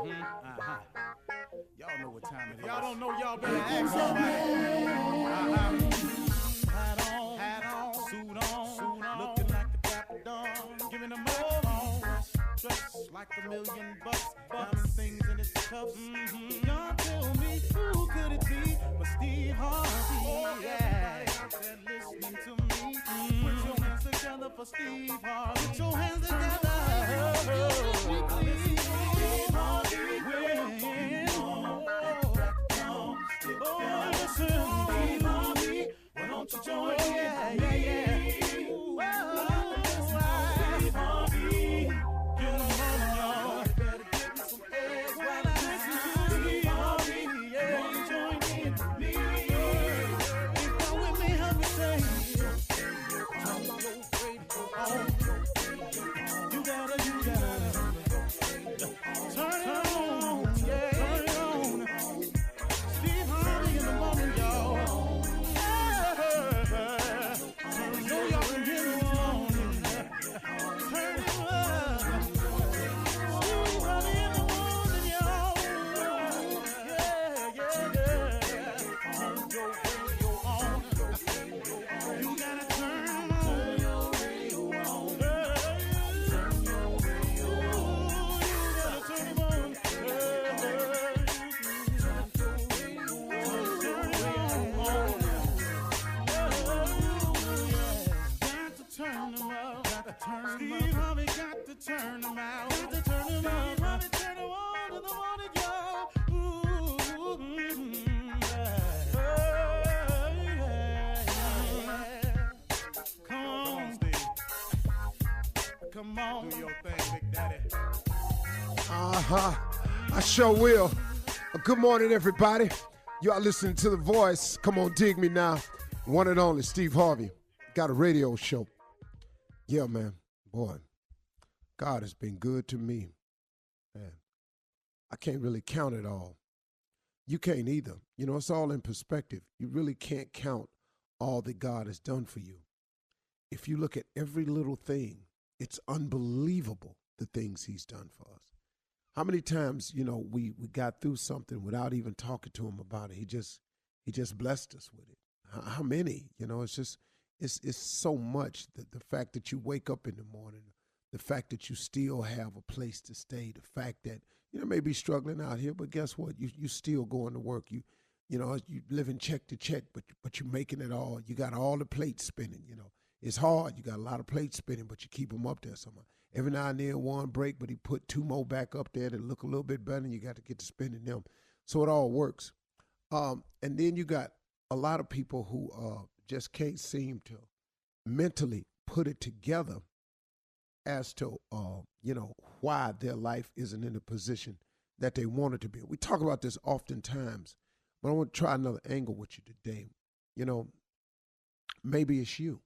Y'all know what time it is. Y'all don't know, y'all better ask somebody. Hat on, suit on, looking like the Dapper Dawn, giving them all dressed like $1,000,000, diamond things in its cuffs. Y'all tell me who could it be but Steve Harvey? Oh, yeah. Everybody out there listening to me, put your hands together for Steve Harvey. Put your hands together. Steve Harvey wins. Oh, listen, Steve Harvey, why don't you join me? Yeah. Steve Harvey, get them on, y'all. Better give me some eggs while I listen to Steve Harvey. Yeah, why don't you join in with me? If you're with me, help me say, turn your radio on. You gotta turn it on, yeah. Turn it on. Steve Harvey in the morning, y'all. So y'all can get it on. Turn it up. Steve Harvey in the morning, y'all. Yeah. Turn your radio on. You gotta turn it on. Turn your radio on. Turn your radio on. You gotta turn it on. Steve Harvey got to turn them out. Got to turn them out. Steve Harvey turn them on in the morning, y'all. Come on, Steve. Come on. Do your thing, Big Daddy. I sure will. Good morning, everybody. You are listening to The Voice. Come on, dig me now. One and only Steve Harvey. Got a radio show. Yeah, man. Boy, God has been good to me. Man, I can't really count it all. You can't either. You know, it's all in perspective. You really can't count all that God has done for you. If you look at every little thing, it's unbelievable the things he's done for us. How many times, you know, we got through something without even talking to him about it. He just blessed us with it. How many? You know, it's so much. The fact that you wake up in the morning, the fact that you still have a place to stay, the fact that, you know, maybe struggling out here, but guess what? You still going to work. You know, you living check to check, but you're making it all. You got all the plates spinning, you know. It's hard. You got a lot of plates spinning, but you keep them up there somehow. Every now and then one break, but he put two more back up there that look a little bit better, and you got to get to spinning them. So it all works. And then you got a lot of people who just can't seem to mentally put it together as to, you know, why their life isn't in the position that they want it to be. We talk about this oftentimes, but I want to try another angle with you today. You know, maybe it's you.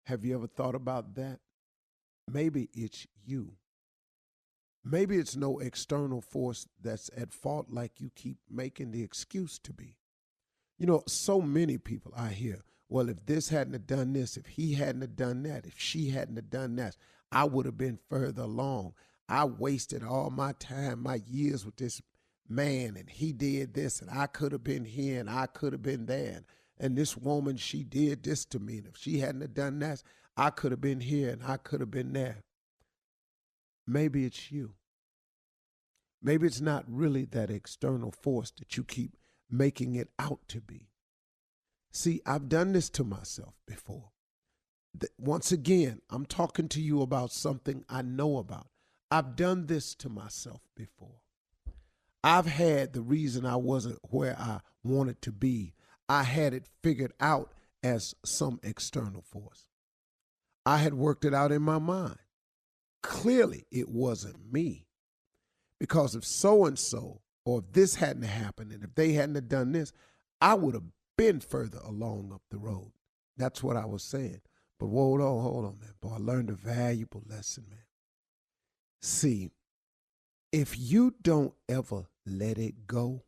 Have you ever thought about that? Maybe it's you. Maybe it's no external force that's at fault like you keep making the excuse to be. You know, so many people I hear, well, if this hadn't have done this, if he hadn't have done that, if she hadn't have done that, I would have been further along. I wasted all my time, my years with this man, and he did this, and I could have been here, and I could have been there. And this woman, she did this to me, and if she hadn't have done that, I could have been here, and I could have been there. Maybe it's you. Maybe it's not really that external force that you keep making it out to be. See, I've done this to myself before. Once again, I'm talking to you about something I know about. I've done this to myself before. I've had the reason I wasn't where I wanted to be. I had it figured out as some external force. I had worked it out in my mind. Clearly, it wasn't me. Because if so-and-so, or if this hadn't happened, and if they hadn't have done this, I would have been further along up the road. That's what I was saying. But hold on, man. Boy, I learned a valuable lesson, man. See, if you don't ever let it go,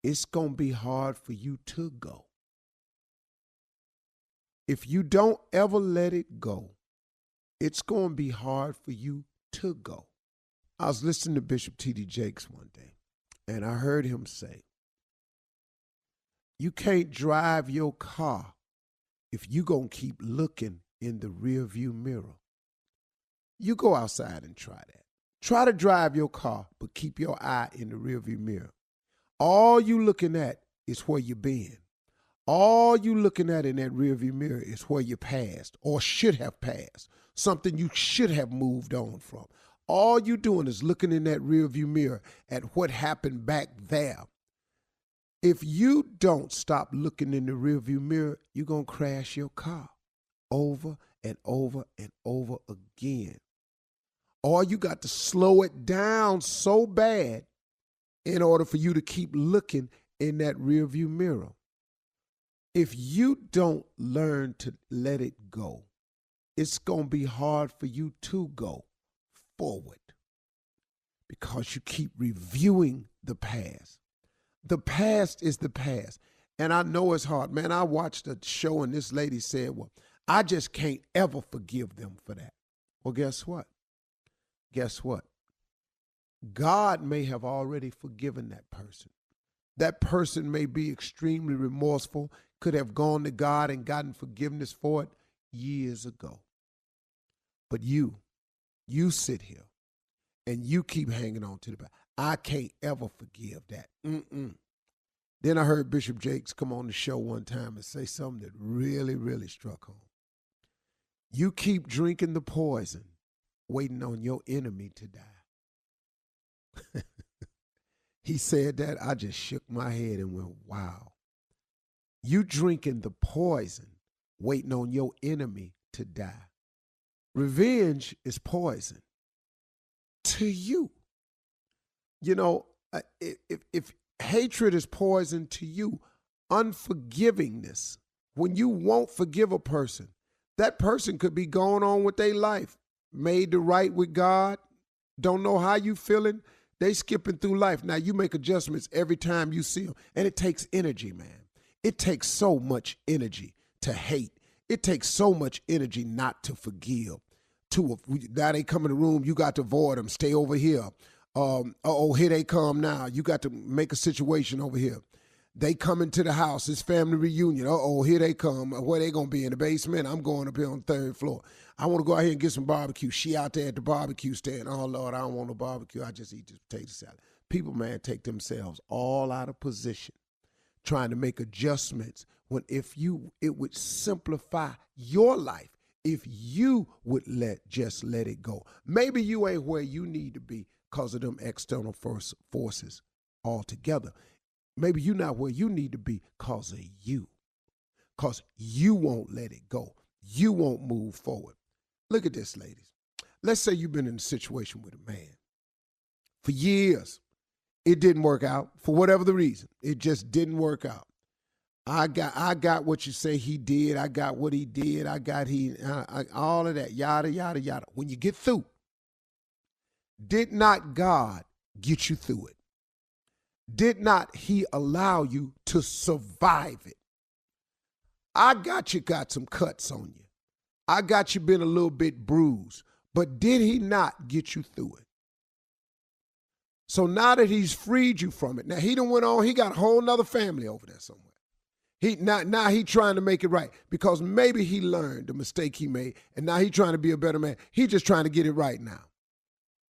it's going to be hard for you to go. If you don't ever let it go, it's going to be hard for you to go. I was listening to Bishop T.D. Jakes one day, and I heard him say, you can't drive your car if you going to keep looking in the rearview mirror. You go outside and try that. Try to drive your car, but keep your eye in the rearview mirror. All you looking at is where you been. All you looking at in that rearview mirror is where you passed or should have passed, something you should have moved on from. All you doing is looking in that rearview mirror at what happened back there. If you don't stop looking in the rearview mirror, you're going to crash your car over and over and over again. Or you got to slow it down so bad in order for you to keep looking in that rearview mirror. If you don't learn to let it go, it's going to be hard for you to go forward because you keep reviewing the past. The past is the past. And I know it's hard. Man, I watched a show and this lady said, well, I just can't ever forgive them for that. Well, guess what? Guess what? God may have already forgiven that person. That person may be extremely remorseful, could have gone to God and gotten forgiveness for it years ago. But you sit here and you keep hanging on to the past. I can't ever forgive that. Then I heard Bishop Jakes come on the show one time and say something that really, really struck home. You keep drinking the poison, waiting on your enemy to die. He said that, I just shook my head and went, wow. You drinking the poison, waiting on your enemy to die. Revenge is poison to you. You know, if hatred is poison to you, unforgivingness, when you won't forgive a person, that person could be going on with their life, made to right with God, don't know how you feeling, they skipping through life. Now, you make adjustments every time you see them, and it takes energy, man. It takes so much energy to hate. It takes so much energy not to forgive. Now they come in the room, you got to avoid them, stay over here. Here they come now. You got to make a situation over here. They come into the house, it's family reunion. Here they come. Where they going to be, in the basement? I'm going up here on the third floor. I want to go out here and get some barbecue. She out there at the barbecue stand. Oh, Lord, I don't want no barbecue. I just eat this potato salad. People, man, take themselves all out of position trying to make adjustments when it would simplify your life if you would just let it go. Maybe you ain't where you need to be because of them external forces altogether. Maybe you're not where you need to be because of you. Because you won't let it go. You won't move forward. Look at this, ladies. Let's say you've been in a situation with a man for years. It didn't work out for whatever the reason. It just didn't work out. I got what you say he did. I got what he did. All of that, yada, yada, yada. When you get through, did not God get you through it? Did not he allow you to survive it? I got you got some cuts on you. I got you been a little bit bruised, but did he not get you through it? So now that he's freed you from it, now he done went on, he got a whole nother family over there somewhere. Now he trying to make it right because maybe he learned the mistake he made and now he trying to be a better man. He just trying to get it right now.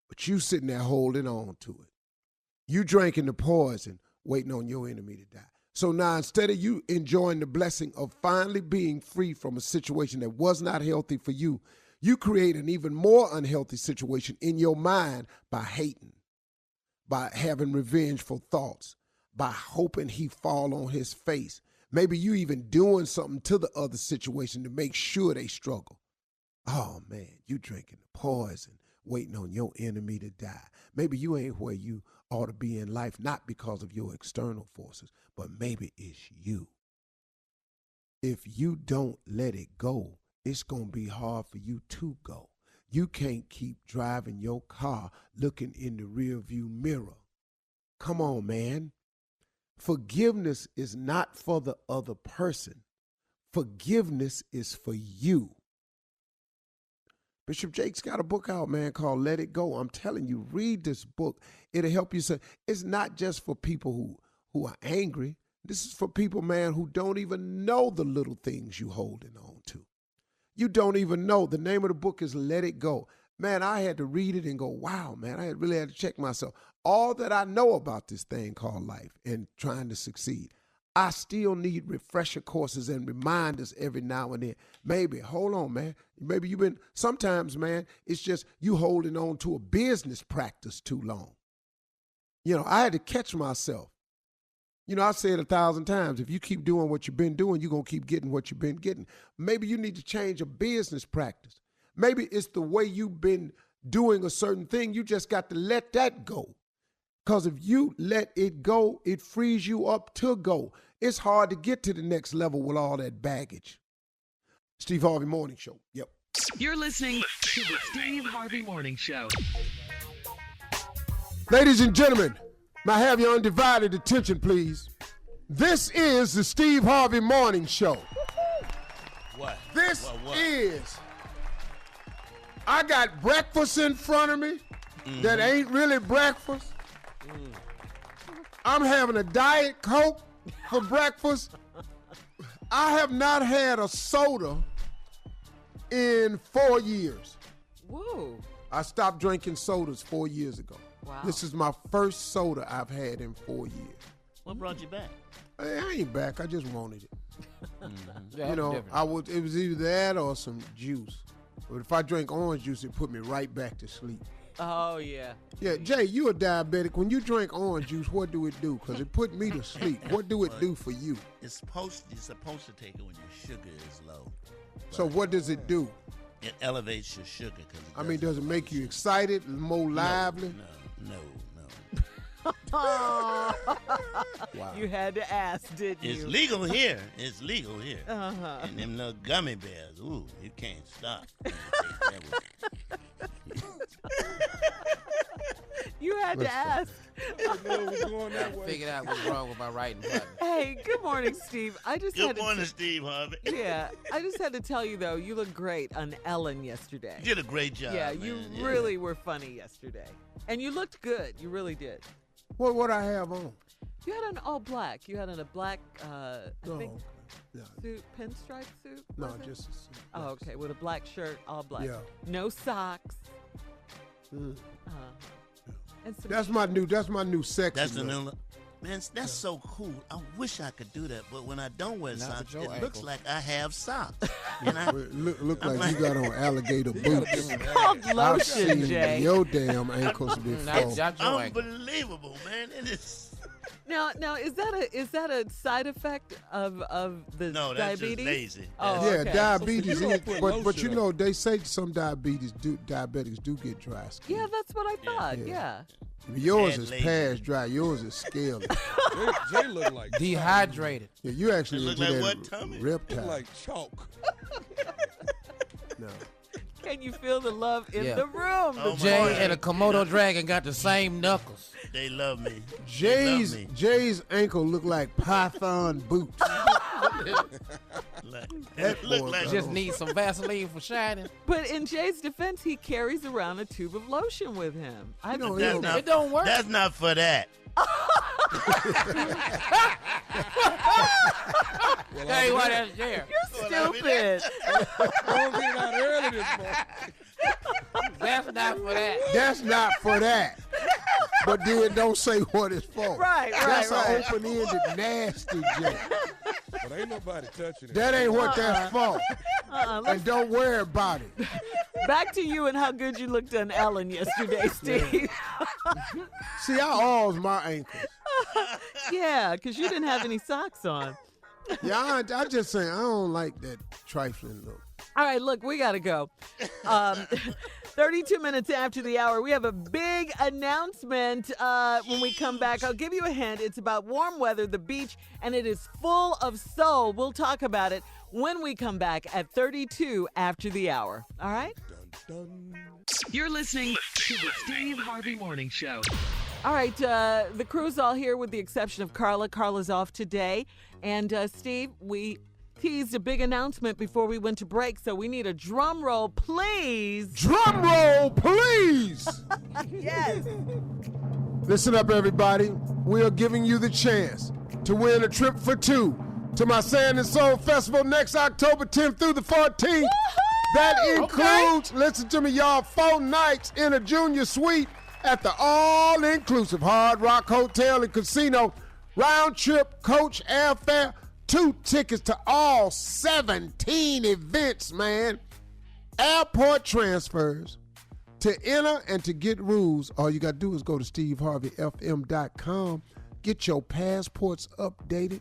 But you sitting there holding on to it. You drinking the poison, waiting on your enemy to die. So now instead of you enjoying the blessing of finally being free from a situation that was not healthy for you, you create an even more unhealthy situation in your mind by hating, by having revengeful thoughts, by hoping he fall on his face. Maybe you even doing something to the other situation to make sure they struggle. Oh, man, you drinking the poison, waiting on your enemy to die. Maybe you ain't where you ought to be in life, not because of your external forces, but maybe it's you. If you don't let it go, it's going to be hard for you to go. You can't keep driving your car looking in the rearview mirror. Come on, man. Forgiveness is not for the other person. Forgiveness is for you. Bishop Jake's got a book out, man, called Let It Go. I'm telling you, read this book. It'll help you. It's not just for people who are angry. This is for people, man, who don't even know the little things you holding on to. You don't even know. The name of the book is Let It Go. Man, I had to read it and go, wow, man, I really had to check myself. All that I know about this thing called life and trying to succeed, I still need refresher courses and reminders every now and then. Maybe, hold on, man. Maybe sometimes, man, it's just you holding on to a business practice too long. I had to catch myself. I've said 1,000 times, if you keep doing what you've been doing, you're going to keep getting what you've been getting. Maybe you need to change a business practice. Maybe it's the way you've been doing a certain thing. You just got to let that go. Because if you let it go, it frees you up to go. It's hard to get to the next level with all that baggage. Steve Harvey Morning Show. Yep. You're listening to the Steve Harvey Morning Show. Ladies and gentlemen, may I have your undivided attention, please? This is the Steve Harvey Morning Show. What? This is... I got breakfast in front of me that ain't really breakfast. I'm having a Diet Coke for breakfast. I have not had a soda in 4 years. Whoa. I stopped drinking sodas 4 years ago. Wow. This is my first soda I've had in 4 years. What brought you back? I ain't back. I just wanted it. Yeah, It was either that or some juice. But if I drink orange juice, it put me right back to sleep. Oh, yeah. Yeah, Jay, you a diabetic. When you drink orange juice, what do it do? Because it put me to sleep. What do it do for you? You're supposed to take it when your sugar is low. So what does it do? It elevates your sugar. Does it make you excited, more lively? No. Wow. You had to ask, didn't you? It's legal here. Uh-huh. And them little gummy bears, ooh, you can't stop. You had to ask. Figured out what's wrong with my writing button. Hey, good morning, Steve. Good morning, Steve Harvey. Yeah, I just had to tell you, though, you look great on Ellen yesterday. You did a great job, Yeah, man. you really were funny yesterday. And you looked good. You really did. What I have on? You had on all black. You had on a black, I think, Yeah. suit, pinstripe suit? No, was it? just a suit. Oh, okay, with a black shirt, all black. Yeah. No socks. Mm. And some That's my new sexy That's the look. new look. Man, that's so cool. I wish I could do that, but when I don't wear socks, it looks like I have socks. And Look like you got on alligator boots. It's called I've lotion, seen Jay. your damn ankles before. unbelievable, man. It is. Now, is that a side effect of the No, that's diabetes? just lazy. Oh, Yeah, okay. diabetes. So you don't put But lotion you know, they say some diabetics do get dry skin. Yeah, that's what I thought. Yeah. Yours Bad is lady. past dry. Yours is scaly. Jay look like Dehydrated. Yeah, you actually It look into like that what, Tommy? reptile. Look like chalk. No. Can you feel the love in Yeah. the room? Oh, my Jay God. and a Komodo dragon got the same knuckles. They love me. Jay's ankle look like python boots. That Look boy like got Just on- need some Vaseline for shining. But in Jay's defense, he carries around a tube of lotion with him. I know, don't Yeah. It don't work. That's not for that. Tell you what, that's there. You're stupid. Don't get out early this morning. That's not for that. That's not for that. But then don't say what it's for. Right. That's an open-ended nasty joke. But ain't nobody touching it. That ain't what that's for. Let's And don't worry about it. back to you and how good you looked on Ellen yesterday, Steve. See, I alls my ankles. Yeah, because you didn't have any socks on. Yeah, I just saying I don't like that trifling look. All right, look, we got to go. 32 minutes after the hour, we have a big announcement when we come back. I'll give you a hint. It's about warm weather, the beach, and it is full of soul. We'll talk about it when we come back at 32 after the hour. All right? You're listening to the Steve Harvey Morning Show. All right, the crew's all here with the exception of Carla. Carla's off today. And Steve, we teased a big announcement before we went to break, so we need a drum roll, please. Drum roll, please. Yes. Listen up, everybody. We are giving you the chance to win a trip for two to my Sand and Soul Festival next October 10th through the 14th. Woo-hoo! That includes, listen to me, y'all, 4 nights in a junior suite at the all-inclusive Hard Rock Hotel and Casino. Round-trip coach airfare, 2 tickets to all 17 events, man. Airport transfers. To enter and to get rules, all you got to do is go to steveharveyfm.com. Get your passports updated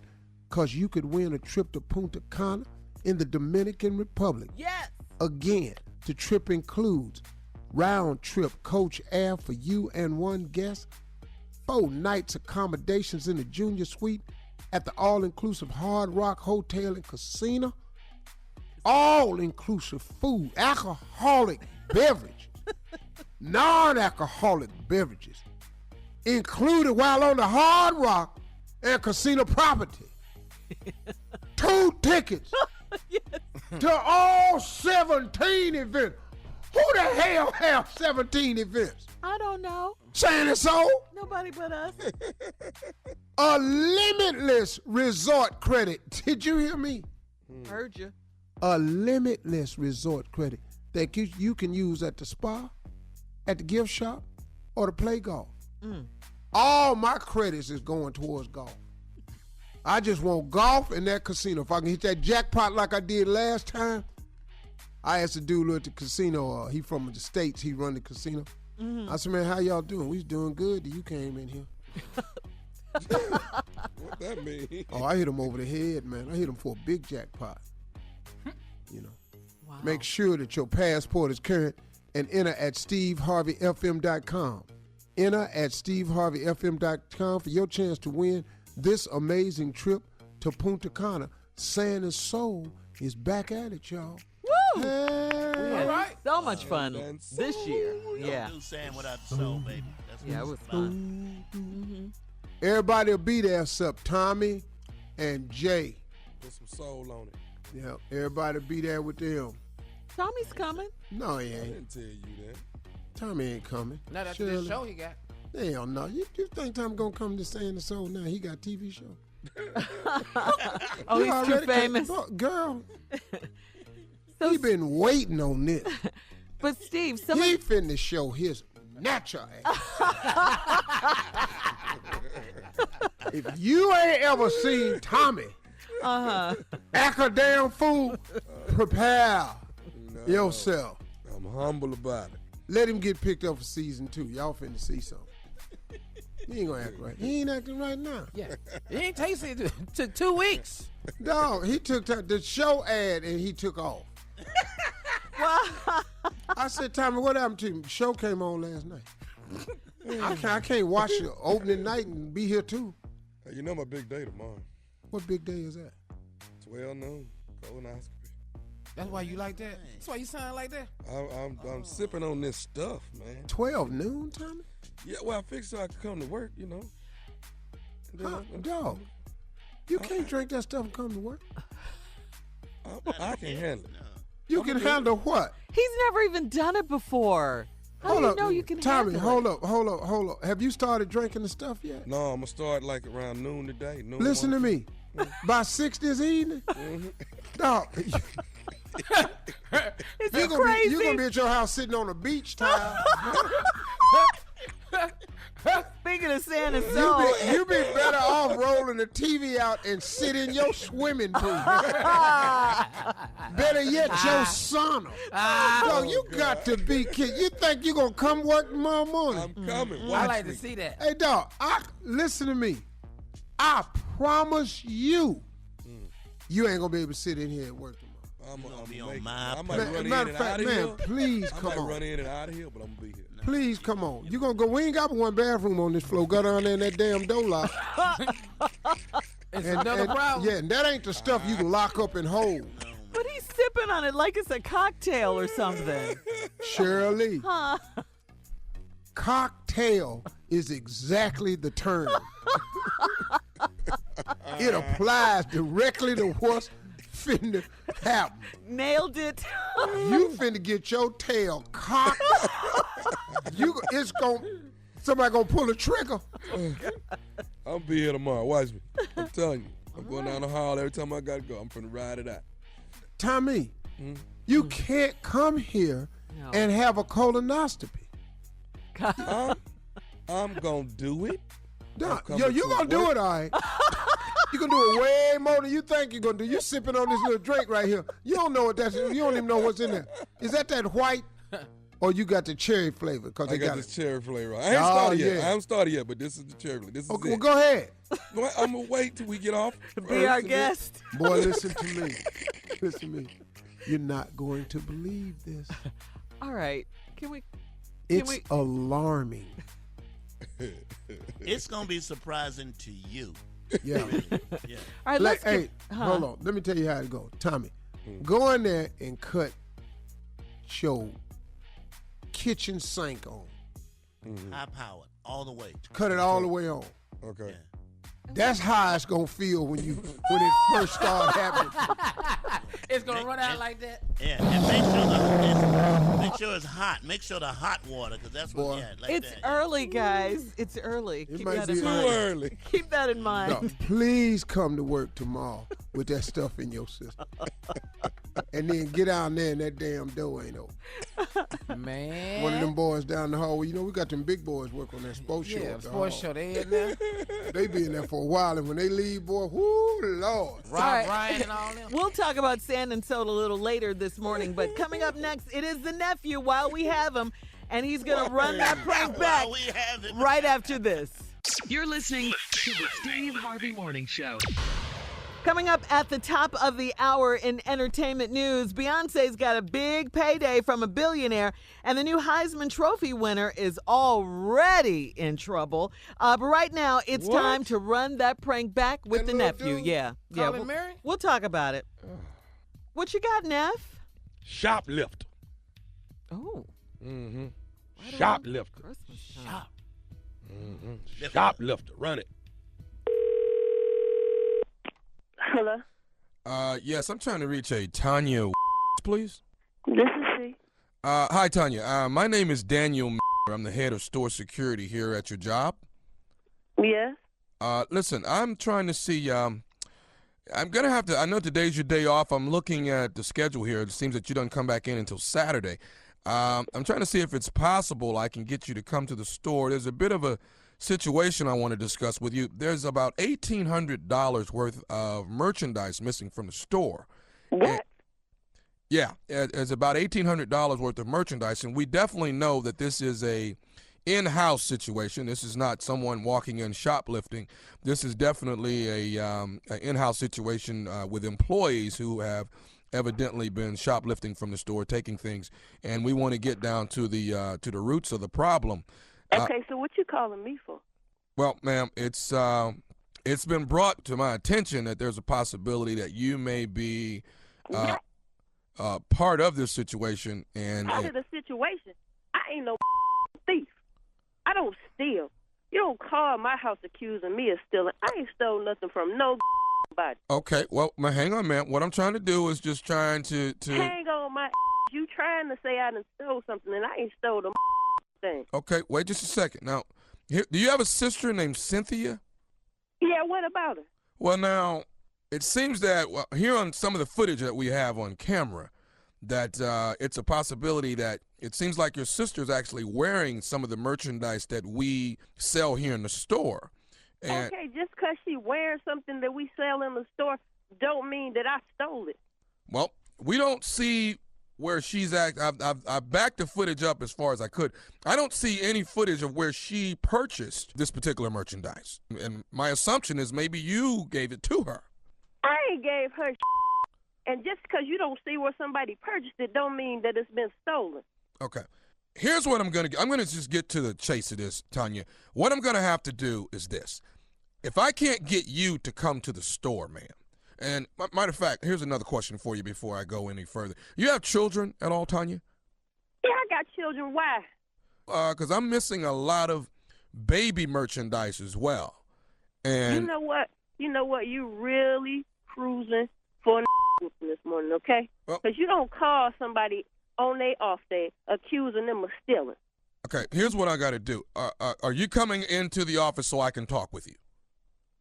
because you could win a trip to Punta Cana in the Dominican Republic. Yes. Again, the trip includes round-trip coach air for you and 1 guest, 4 nights accommodations in the junior suite at the all-inclusive Hard Rock Hotel and Casino, all-inclusive food, alcoholic beverage, non-alcoholic beverages, included while on the Hard Rock and Casino property. 2 tickets to all 17 events. Who the hell have 17 events? I don't know. Sand and Soul? Nobody but us. A limitless resort credit. Did you hear me? Heard you. A limitless resort credit that you can use at the spa, at the gift shop, or to play golf. All my credits is going towards golf. I just want golf in that casino. If I can hit that jackpot like I did last time. I asked the dude at the casino, he from the States, he run the casino. I said, man, how y'all doing? We was doing good till you came in here. What that mean? Oh, I hit him over the head, man. I hit him for a big jackpot. You know. Wow. Make sure that your passport is current and enter at steveharveyfm.com. Enter at steveharveyfm.com for your chance to win this amazing trip to Punta Cana. Sand and Soul is back at it, y'all. Woo! Hey. All right. So much fun this year. Yeah. Don't do sand without the soul, baby. That's Yeah, it was fun. Everybody will be there except Tommy and Jay. Put some soul on it. Yeah, everybody be there with them. Tommy's coming. No, he I ain't. didn't tell you that. Tommy ain't coming. Not after this show he got. Hell no. You think Tommy gonna come to Sand and Soul now? He got a TV show. Oh, You he's too already famous. Girl, So, he been waiting on this. but Steve, He finna show his natural ass. If you ain't ever seen Tommy, act a damn fool, prepare yourself. I'm humble about it. Let him get picked up for season 2. Y'all finna see something. He ain't gonna act right. He ain't acting right now. Yeah. It ain't tasted. It took 2 weeks. Dog, he took the show ad and he took off. I said, Tommy, what happened to you? The show came on last night. I can't watch the opening night and be here too. Hey, you know my big day tomorrow. What big day is that? 12 noon, colonoscopy. That's why you like that? That's why you sound like that? I'm sipping on this stuff, man. 12 noon, Tommy? Yeah, well, I fixed so I could come to work, you know. Dog, you can't drink that stuff and come to work. I can handle it. You can handle what? he's never even done it before. How do you know you can Tommy, handle it? hold up. Have you started drinking the stuff yet? No, I'm going to start like around noon today. Noon Listen to tomorrow. me. By 6 this evening, dog, Is you're it gonna crazy? be at your house sitting on a beach towel. Speaking of Sand and Soul, You be better off rolling the TV out and sit in your swimming pool. Better yet, your sauna. Dog, you got to be kidding. You think you gonna come work tomorrow morning? I'm coming. I Watch like me. to see that. Hey, dog, listen to me. I promise you, you ain't gonna be able to sit in here and work tomorrow. You gonna be I'm on make it. my I might run in Matter and of fact, out of man, here. please I come might on. run in and out of here, but I'm going to be here. Please come on. You gonna go? We ain't got but one bathroom on this floor. Go down there in that damn door lock. It's another problem. Yeah, and that ain't the stuff you can lock up and hold. but he's sipping on it like it's a cocktail or something. Shirley, cocktail is exactly the term. It applies directly to what's finna happen. Nailed it. You finna get your tail cocked. Somebody gonna pull a trigger. I'll be here tomorrow. Watch me. I'm telling you. I'm going down the hall every time I gotta go. I'm finna ride it out. Tommy, you can't come here and have a colonoscopy. I'm gonna do it. No, you gonna do it, all right. You gonna do it way more than you think you're gonna do. You sipping on this little drink right here. You don't know what that's. You don't even know what's in there. Is that white, or you got the cherry flavor? Cause I got this cherry flavor. I ain't started yet. I haven't started yet, but this is the cherry flavor. This is okay, it. well, go ahead. I'm gonna wait till we get off. Be our guest. Boy, listen to me. Listen to me. You're not going to believe this. All right. It's alarming. It's gonna be surprising to you. Yeah. Yeah. All right, hold on. Let me tell you how it goes. Tommy, go in there and cut your kitchen sink on. High powered all the way. Cut it all the way on. Okay. Yeah. That's how it's gonna feel when it first starts happening. It's gonna run out like that. Yeah, and make sure it's hot. Make sure the hot water, because that's what. Yeah, like It's that. early, guys. It's early. It Keep might that be in Too mind. early. Keep that in mind. No, please come to work tomorrow with that stuff in your system. And then get down there and that damn door ain't open. Man. One of them boys down the hallway, we got them big boys work on that sports show. Yeah, at the sports hall. show. They in there. They be in there for a while, and when they leave, boy, whoo, Lord. Rob Ryan and all them. We'll talk about sand and soda a little later this morning, but coming up next, it is the nephew while we have him, and he's going to run that prank back While we have it. right after this. You're listening to the Steve Harvey Morning Show. Coming up at the top of the hour in entertainment news, Beyonce's got a big payday from a billionaire, and the new Heisman Trophy winner is already in trouble. But right now, it's time to run that prank back with That the little nephew. dude? Yeah. Colin Murray? We'll talk about it. What you got, Neff? Shoplifter. Oh. Mm-hmm. right around Shoplifter. Christmas time. Mm-hmm. Shoplifter. Run it. Hello? Yes, I'm trying to reach a Tanya, please. This is she. Hi, Tanya. My name is Daniel. I'm the head of store security here at your job. Yes? Listen, I'm trying to see, I'm going to have to, I know today's your day off. I'm looking at the schedule here. It seems that you don't come back in until Saturday. I'm trying to see if it's possible I can get you to come to the store. There's a bit of a situation I want to discuss with you. There's about $1,800 worth of merchandise missing from the store. What? Yeah, it's about $1,800 worth of merchandise, and we definitely know that this is a in-house situation. This is not someone walking in shoplifting. This is definitely an in-house situation with employees who have evidently been shoplifting from the store, taking things, and we want to get down to the roots of the problem. Okay, so what you calling me for? Well, ma'am, it's been brought to my attention that there's a possibility that you may be part of this situation. And Part of the situation? I ain't no thief. I don't steal. You don't call my house accusing me of stealing. I ain't stole nothing from nobody. Okay, well, hang on, ma'am. What I'm trying to do is just trying to Hang on, my you trying to say I done stole something, and I ain't stole the thing. Okay, wait just a second. Now, do you have a sister named Cynthia? Yeah, what about her? Well, now, it seems that here on some of the footage that we have on camera, that it's a possibility that it seems like your sister's actually wearing some of the merchandise that we sell here in the store. And Okay, just because she wearing something that we sell in the store don't mean that I stole it. well, we don't see where she's at. I've backed the footage up as far as I could. I don't see any footage of where she purchased this particular merchandise. And my assumption is maybe you gave it to her. I ain't gave her and just because you don't see where somebody purchased it don't mean that it's been stolen. Okay. Here's what I'm going to just get to the chase of this, Tanya. What I'm going to have to do is this. If I can't get you to come to the store, ma'am, and matter of fact, here's another question for you before I go any further. You have children at all, Tanya? Yeah, I got children. Why? Because I'm missing a lot of baby merchandise as well. And You know what? You really cruising for whooping this morning, okay? Because you don't call somebody on their off day accusing them of stealing. Okay, here's what I got to do. Are you coming into the office so I can talk with you?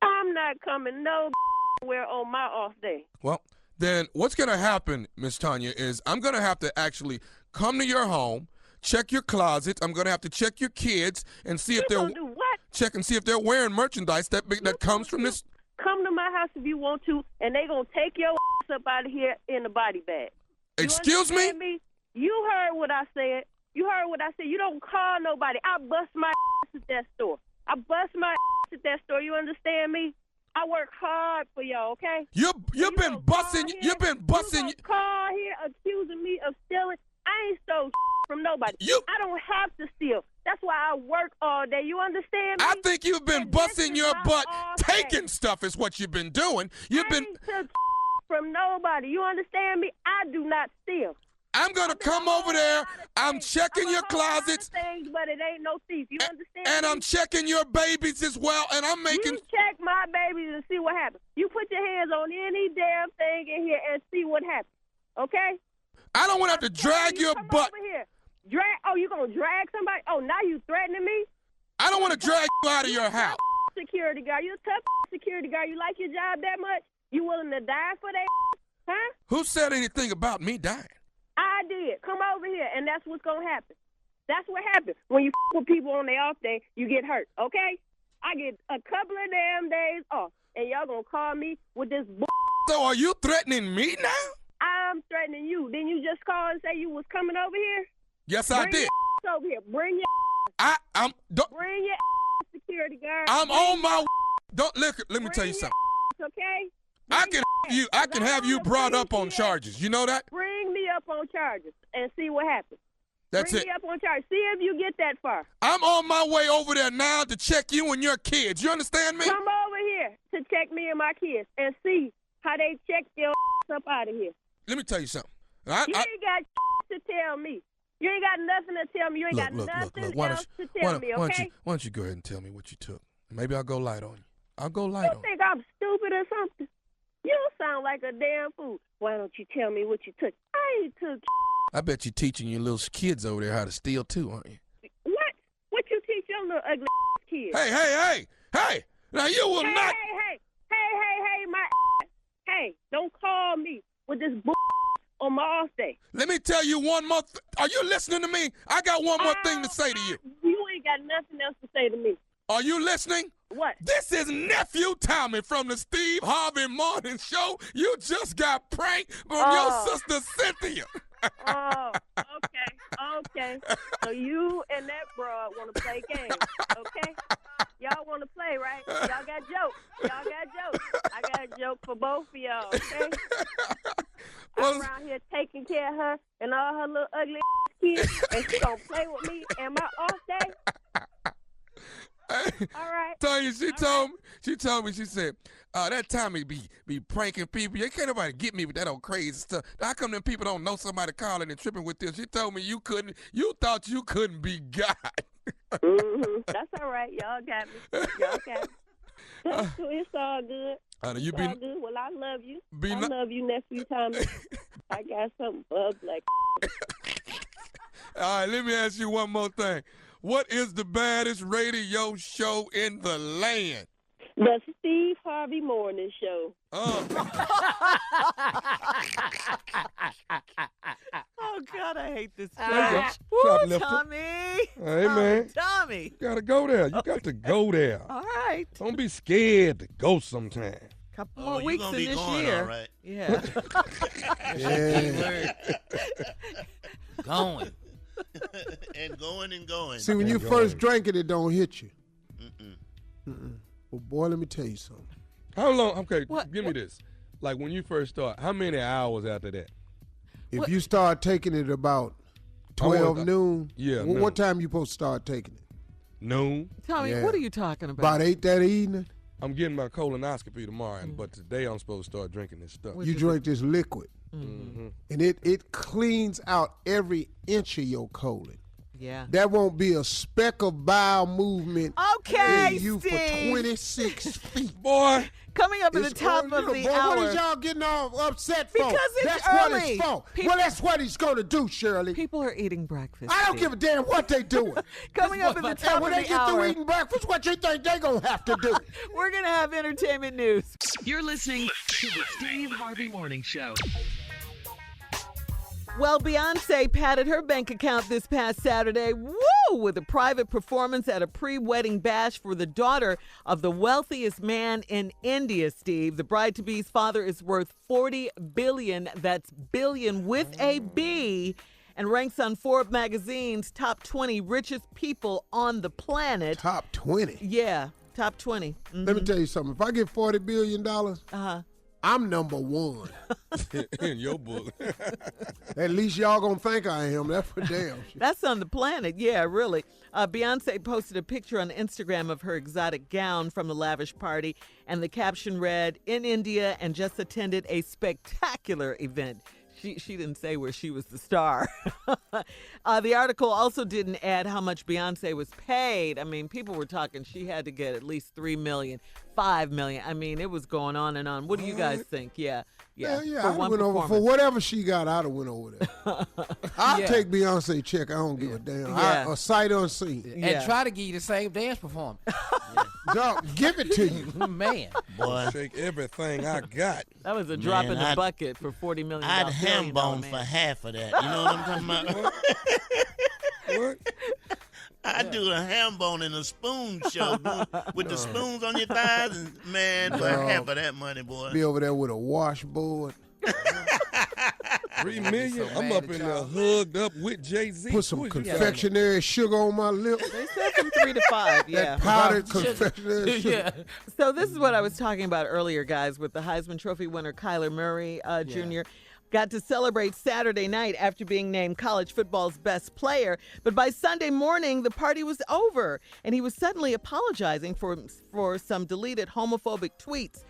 I'm not coming nowhere on my off day. Well, then what's going to happen, Miss Tanya, is I'm going to have to actually come to your home, check your closet. I'm going to have to check your kids and see if they're do what? Check and see if they're wearing merchandise that comes from this. Come to my house if you want to, and they gonna take your ass up out of here in a body bag. Excuse me? You heard what I said. You heard what I said. You don't call nobody. I bust my ass at that store. I bust my ass at that store. You understand me? I work hard for y'all, okay? You've been busting. You've been busting. You call here accusing me of stealing. I ain't stole from nobody. I don't have to steal. That's why I work all day. You understand me? I think you've been busting your butt, taking stuff is what you've been doing. You've been took from nobody. You understand me? I do not steal. I'm gonna come over there. I'm checking your closets. Things, but it ain't no thief. You understand? And I'm checking your babies as well. And I'm making. You check my babies and see what happens. You put your hands on any damn thing in here and see what happens. Okay? I don't want to have to drag your butt. Over here. Oh, you gonna drag somebody? Oh, now you threatening me? I don't want to drag you out of your house. Security guard. You a tough security guard. You like your job that much? You willing to die for that? Huh? Who said anything about me dying? I did. Come over here, and that's what's gonna happen. That's what happens. When you with people on their off day, you get hurt, okay? I get a couple of damn days off, and y'all gonna call me with this So are you threatening me now? I'm threatening you. Didn't you just call and say you was coming over here? Yes, I did. Bring your over here. Bring your Bring your security guard. I'm on my Don't look. Let me tell you something. Okay? I can have you brought up on charges. You know that? Bring me up on charges and see what happens. That's Bring me up on charges. See if you get that far. I'm on my way over there now to check you and your kids. You understand me? Come over here to check me and my kids and see how they check your up out of here. Let me tell you something. You ain't got to tell me. You ain't got nothing to tell me. You ain't got nothing else to tell me, okay? Why don't you go ahead and tell me what you took? Maybe I'll go light on you. I'll go light on you. You think I'm stupid or something? You sound like a damn fool. Why don't you tell me what you took? I ain't took. I bet you're teaching your little kids over there how to steal too, aren't you? What? What you teach your little ugly kids? Hey! Now you will not. Hey! Don't call me with this on my off day. Let me tell you one more. Are you listening to me? I got one more thing to say to you. You ain't got nothing else to say to me. Are you listening? What? This is Nephew Tommy from the Steve Harvey Morning Show. You just got pranked from your sister Cynthia. Okay. So you and that broad want to play games, okay? Y'all want to play, right? Y'all got jokes. I got a joke for both of y'all, okay? I'm around here taking care of her and all her little ugly kids, and she gonna play with me and my off day? All right. Tanya, she told me, she said, that Tommy be pranking people. You can't nobody get me with that old crazy stuff. How come them people don't know somebody calling and tripping with this? She told me you thought you couldn't be God. Mm-hmm. That's all right. Y'all got me. It's all good. It's all good. Well, I love you. I love you, Nephew Tommy. I got something bug like. All right, let me ask you one more thing. What is the baddest radio show in the land? The Steve Harvey Morning Show. Oh, God, I hate this. Woo, Tommy. Hey, man. Tommy. You got to go there. You got to go there. All right. Don't be scared to go sometime. Couple more weeks in this going, year. all right. Yeah. Going. And going. See, when you first drank it, it don't hit you. Well, boy, let me tell you something. How long? Okay, give me this. Like when you first start, how many hours after that? If you start taking it about 12 noon, noon. What time you supposed to start taking it? Noon. Tommy, what are you talking about? About 8 that evening? I'm getting my colonoscopy tomorrow, but today I'm supposed to start drinking this stuff. You drink this liquid, and it cleans out every inch of your colon. Yeah. That won't be a speck of bowel movement in you Steve. for 26 feet. Boy, Coming up at the top of the hour. What is y'all getting all upset for? Because it's that's early. What it's for. Well, that's what he's going to do, Shirley. People are eating breakfast. I don't give a damn what they doing. Coming up at the top when of they the get hour. through eating breakfast, what you think they going to have to do? We're going to have entertainment news. You're listening to the Steve Harvey Morning Show. Well, Beyonce padded her bank account this past Saturday, with a private performance at a pre-wedding bash for the daughter of the wealthiest man in India, Steve. The bride-to-be's father is worth $40 billion, that's billion with a B, and ranks on Forbes magazine's top 20 richest people on the planet. Top 20? Yeah, top 20. Mm-hmm. Let me tell you something. If I get $40 billion, I'm number one. In your book. At least y'all gonna think I am. That's for damn sure. That's on the planet. Yeah, really. Beyonce posted a picture on Instagram of her exotic gown from the lavish party, and the caption read, "In India and just attended a spectacular event." She didn't say where she was the star. The article also didn't add how much Beyonce was paid. I mean, people were talking she had to get at least $3 million, $5 million. I mean, it was going on and on. What do you guys think? Yeah. I went over for whatever she got. I'd have went over there. I'll take Beyonce check. I don't give a damn. Yeah. A sight unseen. And try to give you the same dance performance. Dog, give it to you. Man. Boy, Shake everything I got. That was a drop in the bucket for $40 million. I'd ham bone for half of that. You know what I'm talking about? What? I do a ham bone in a spoon show with the spoons on your thighs, and man, for half of that money, boy. Be over there with a washboard. $3 million. I'm up in there hugged up with Jay-Z. Put some confectionery sugar on my lips. They said from 3 to 5, yeah. That powdered confectionery sugar. So this is what I was talking about earlier, guys, with the Heisman Trophy winner Kyler Murray Jr. Got to celebrate Saturday night after being named college football's best player. But by Sunday morning, the party was over, and he was suddenly apologizing for some deleted homophobic tweets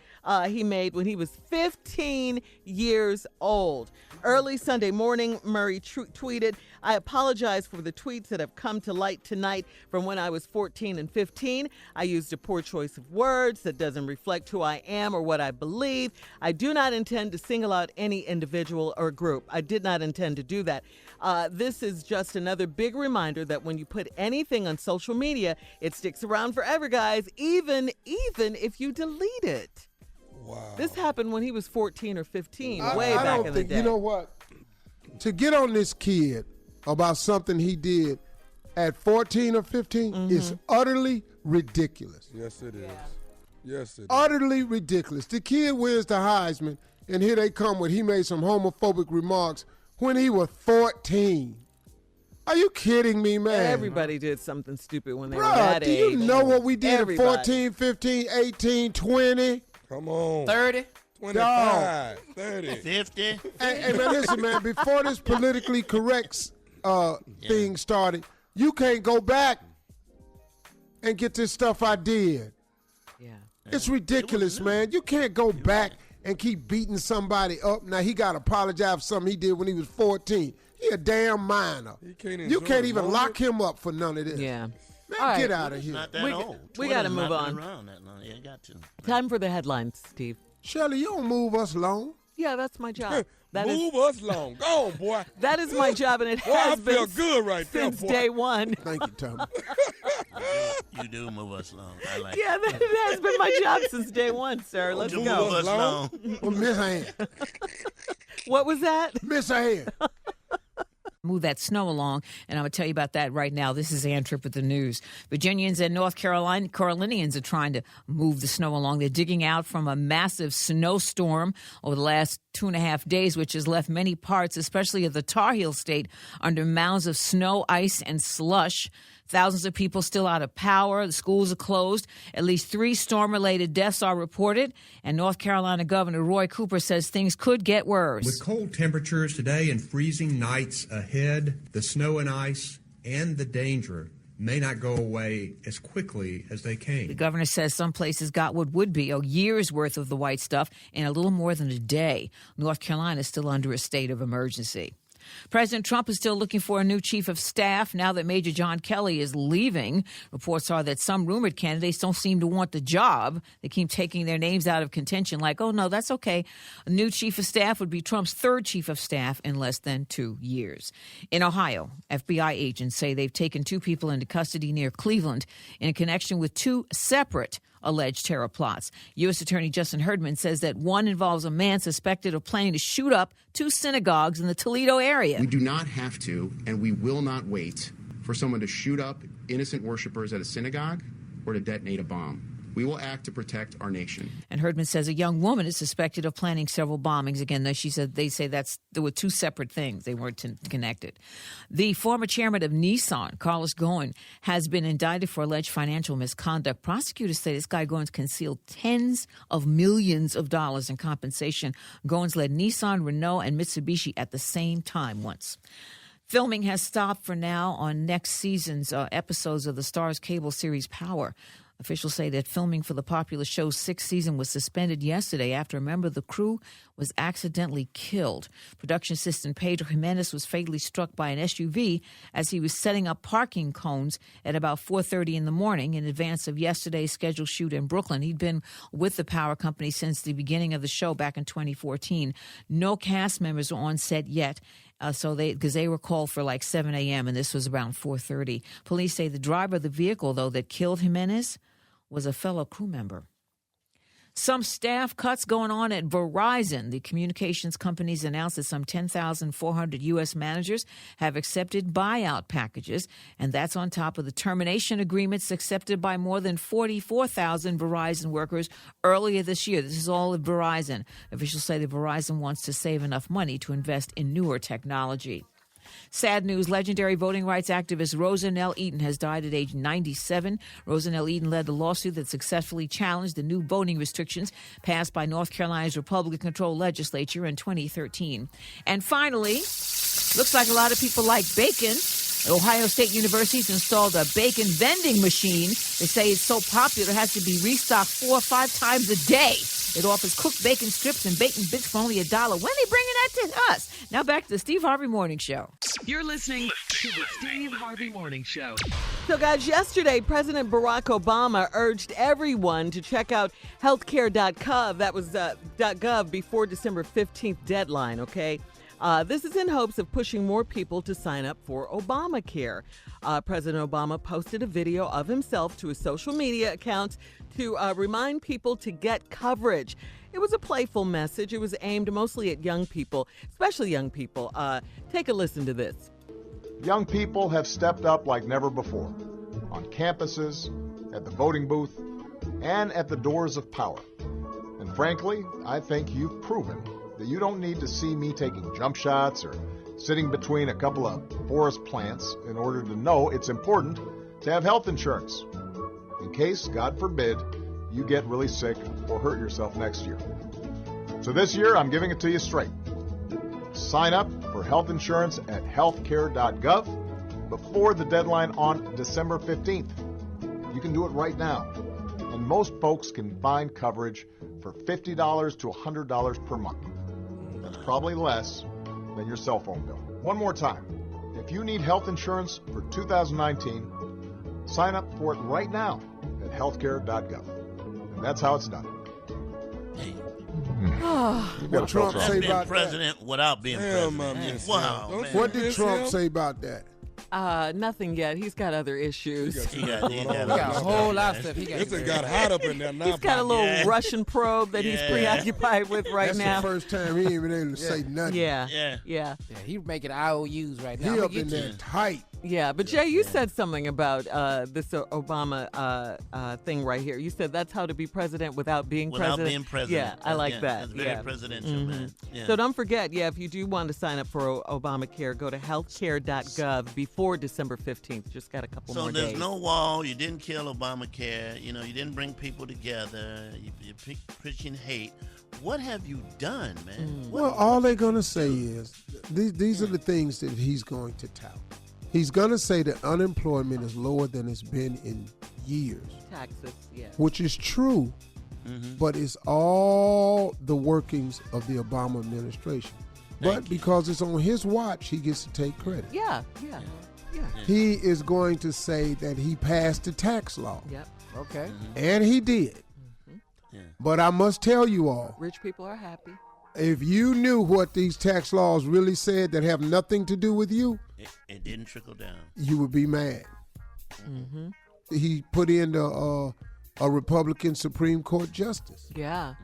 he made when he was 15 years old. Early Sunday morning, Murray tweeted, "I apologize for the tweets that have come to light tonight from when I was 14 and 15. I used a poor choice of words that doesn't reflect who I am or what I believe. I do not intend to single out any individual or group. I did not intend to do that. This is just another big reminder that when you put anything on social media, it sticks around forever, guys, even if you delete it." Wow. This happened when he was 14 or 15, way back in the day. You know what? To get on this kid about something he did at 14 or 15 is utterly ridiculous. Yes, it is. Yes, it is. Utterly ridiculous. The kid wins the Heisman, and here they come with he made some homophobic remarks when he was 14. Are you kidding me, man? Everybody did something stupid when they were that age. Do you know what we did Everybody. at 14, 15, 18, 20? Come on. 30. 25, 30. 50. Hey, man, listen, man, before this politically correct thing started, you can't go back and get this stuff I did. Yeah. It's ridiculous, man. You can't go back and keep beating somebody up. Now, he got to apologize for something he did when he was 14. He a damn minor. You can't even lock him up for none of this. Yeah. Man, All right. get out of here. Not that old. We got to Twitter's move not on. been around that long. Yeah, got to. Time for the headlines, Steve. Shirley, you don't move us long. Yeah, that's my job. That is, Move us long. Go on, boy. that is my job, and it Boy, I has feel been good right there, since boy. day one. Thank you, Tommy. You do move us long. I like Yeah, that has been my job since day one, sir. Let's you go. move us long. Well, Miss Hand. What was that? Miss Hand. Move that snow along, and I'm going to tell you about that right now. This is Ann Tripp with the news. Virginians and North Carolinians are trying to move the snow along. They're digging out from a massive snowstorm over the last 2.5 days, which has left many parts, especially of the Tar Heel state, under mounds of snow, ice, and slush. Thousands of people still out of power. The schools are closed. At least 3 storm-related deaths are reported. And North Carolina Governor Roy Cooper says things could get worse. With cold temperatures today and freezing nights ahead, the snow and ice and the danger may not go away as quickly as they came. The governor says some places got what would be a year's worth of the white stuff in a little more than a day. North Carolina is still under a state of emergency. President Trump is still looking for a new chief of staff now that Major John Kelly is leaving. Reports are that some rumored candidates don't seem to want the job. They keep taking their names out of contention like, oh, no, that's okay. A new chief of staff would be Trump's third chief of staff in less than 2 years. In Ohio, FBI agents say they've taken 2 people into custody near Cleveland in connection with 2 separate alleged terror plots. U.S. Attorney Justin Herdman says that one involves a man suspected of planning to shoot up 2 synagogues in the Toledo area. We do not have to, and we will not wait for someone to shoot up innocent worshipers at a synagogue or to detonate a bomb. We will act to protect our nation. And Herdman says a young woman is suspected of planning several bombings. Again, they say there were 2 separate things. They weren't connected. The former chairman of Nissan, Carlos Ghosn, has been indicted for alleged financial misconduct. Prosecutors say this guy Ghosn concealed tens of millions of dollars in compensation. Ghosn led Nissan, Renault, and Mitsubishi at the same time once. Filming has stopped for now on next season's episodes of the Starz cable series Power. Officials say that filming for the popular show's 6th season was suspended yesterday after a member of the crew was accidentally killed. Production assistant Pedro Jimenez was fatally struck by an SUV as he was setting up parking cones at about 4:30 in the morning in advance of yesterday's scheduled shoot in Brooklyn. He'd been with the power company since the beginning of the show back in 2014. No cast members were on set yet. Because they were called for like 7 a.m. and this was around 4:30. Police say the driver of the vehicle, though, that killed Jimenez was a fellow crew member. Some staff cuts going on at Verizon. The communications companies announced that some 10,400 U.S. managers have accepted buyout packages, and that's on top of the termination agreements accepted by more than 44,000 Verizon workers earlier this year. This is all at Verizon. Officials say that Verizon wants to save enough money to invest in newer technology. Sad news, legendary voting rights activist Rosanelle Eaton has died at age 97. Rosanelle Eaton led the lawsuit that successfully challenged the new voting restrictions passed by North Carolina's Republican-controlled legislature in 2013. And finally, looks like a lot of people like bacon. Ohio State University's installed a bacon vending machine. They say it's so popular it has to be restocked 4 or 5 times a day. It offers cooked bacon strips and bacon bits for only $1. When are they bringing that to us? Now back to the Steve Harvey Morning Show. You're listening to the Steve Harvey Morning Show. So, guys, yesterday, President Barack Obama urged everyone to check out healthcare.gov. That was .gov before December 15th deadline, okay? This is in hopes of pushing more people to sign up for Obamacare. President Obama posted a video of himself to his social media accounts to remind people to get coverage. It was a playful message. It was aimed mostly at young people, especially young people. Take a listen to this. Young people have stepped up like never before, on campuses, at the voting booth, and at the doors of power. And frankly, I think you've proven that you don't need to see me taking jump shots or sitting between a couple of forest plants in order to know it's important to have health insurance in case, God forbid, you get really sick or hurt yourself next year. So this year, I'm giving it to you straight. Sign up for health insurance at healthcare.gov before the deadline on December 15th. You can do it right now. And most folks can find coverage for $50 to $100 per month. That's probably less than your cell phone bill. One more time. If you need health insurance for 2019, sign up for it right now at healthcare.gov. And that's how it's done. What did Trump say about president that? without being president. Wow, man. What did Trump say about that? Nothing yet. He's got other issues. He got a whole lot of stuff. This got hot up in there now. He's got a little Russian probe that he's preoccupied with right now. That's the first time he ain't been able to say nothing. Yeah. He's making IOUs right now. He up in there tight. Yeah, but Jay, you said something about this Obama thing right here. You said that's how to be president without being president. Without being president. Yeah, I like that. That's very presidential, man. Yeah. So don't forget, if you do want to sign up for Obamacare, go to healthcare.gov before December 15th. Just got a couple more days. So there's no wall. You didn't kill Obamacare. You didn't bring people together. You're preaching hate. What have you done, man? Well, all they're going to say is these are the things that he's going to tout. He's going to say that unemployment is lower than it's been in years. Taxes, yeah. Which is true, but it's all the workings of the Obama administration. But because it's on his watch, he gets to take credit. Yeah. He is going to say that he passed the tax law. Yep. Okay. And he did. But I must tell you all, Rich people are happy. if you knew what these tax laws really said that have nothing to do with you, it didn't trickle down. You would be mad. Mm-hmm. He put in a Republican Supreme Court justice. Yeah.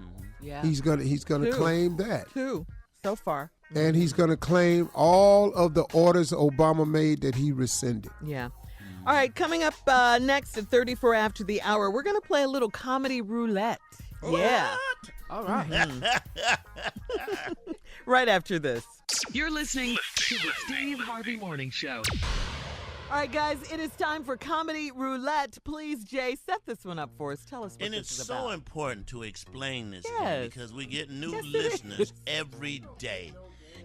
Yeah. He's gonna claim that. 2 so far. And he's gonna claim all of the orders Obama made that he rescinded. Yeah. All right, coming up next at 34 after the hour, we're going to play a little comedy roulette. Yeah. All right. Right after this. You're listening to the Steve Harvey Morning Show. All right, guys, it is time for comedy roulette. Please, Jay, set this one up for us. Tell us what and this it's is so about. important to explain this Yes. because we get new Yes, it listeners is. every day.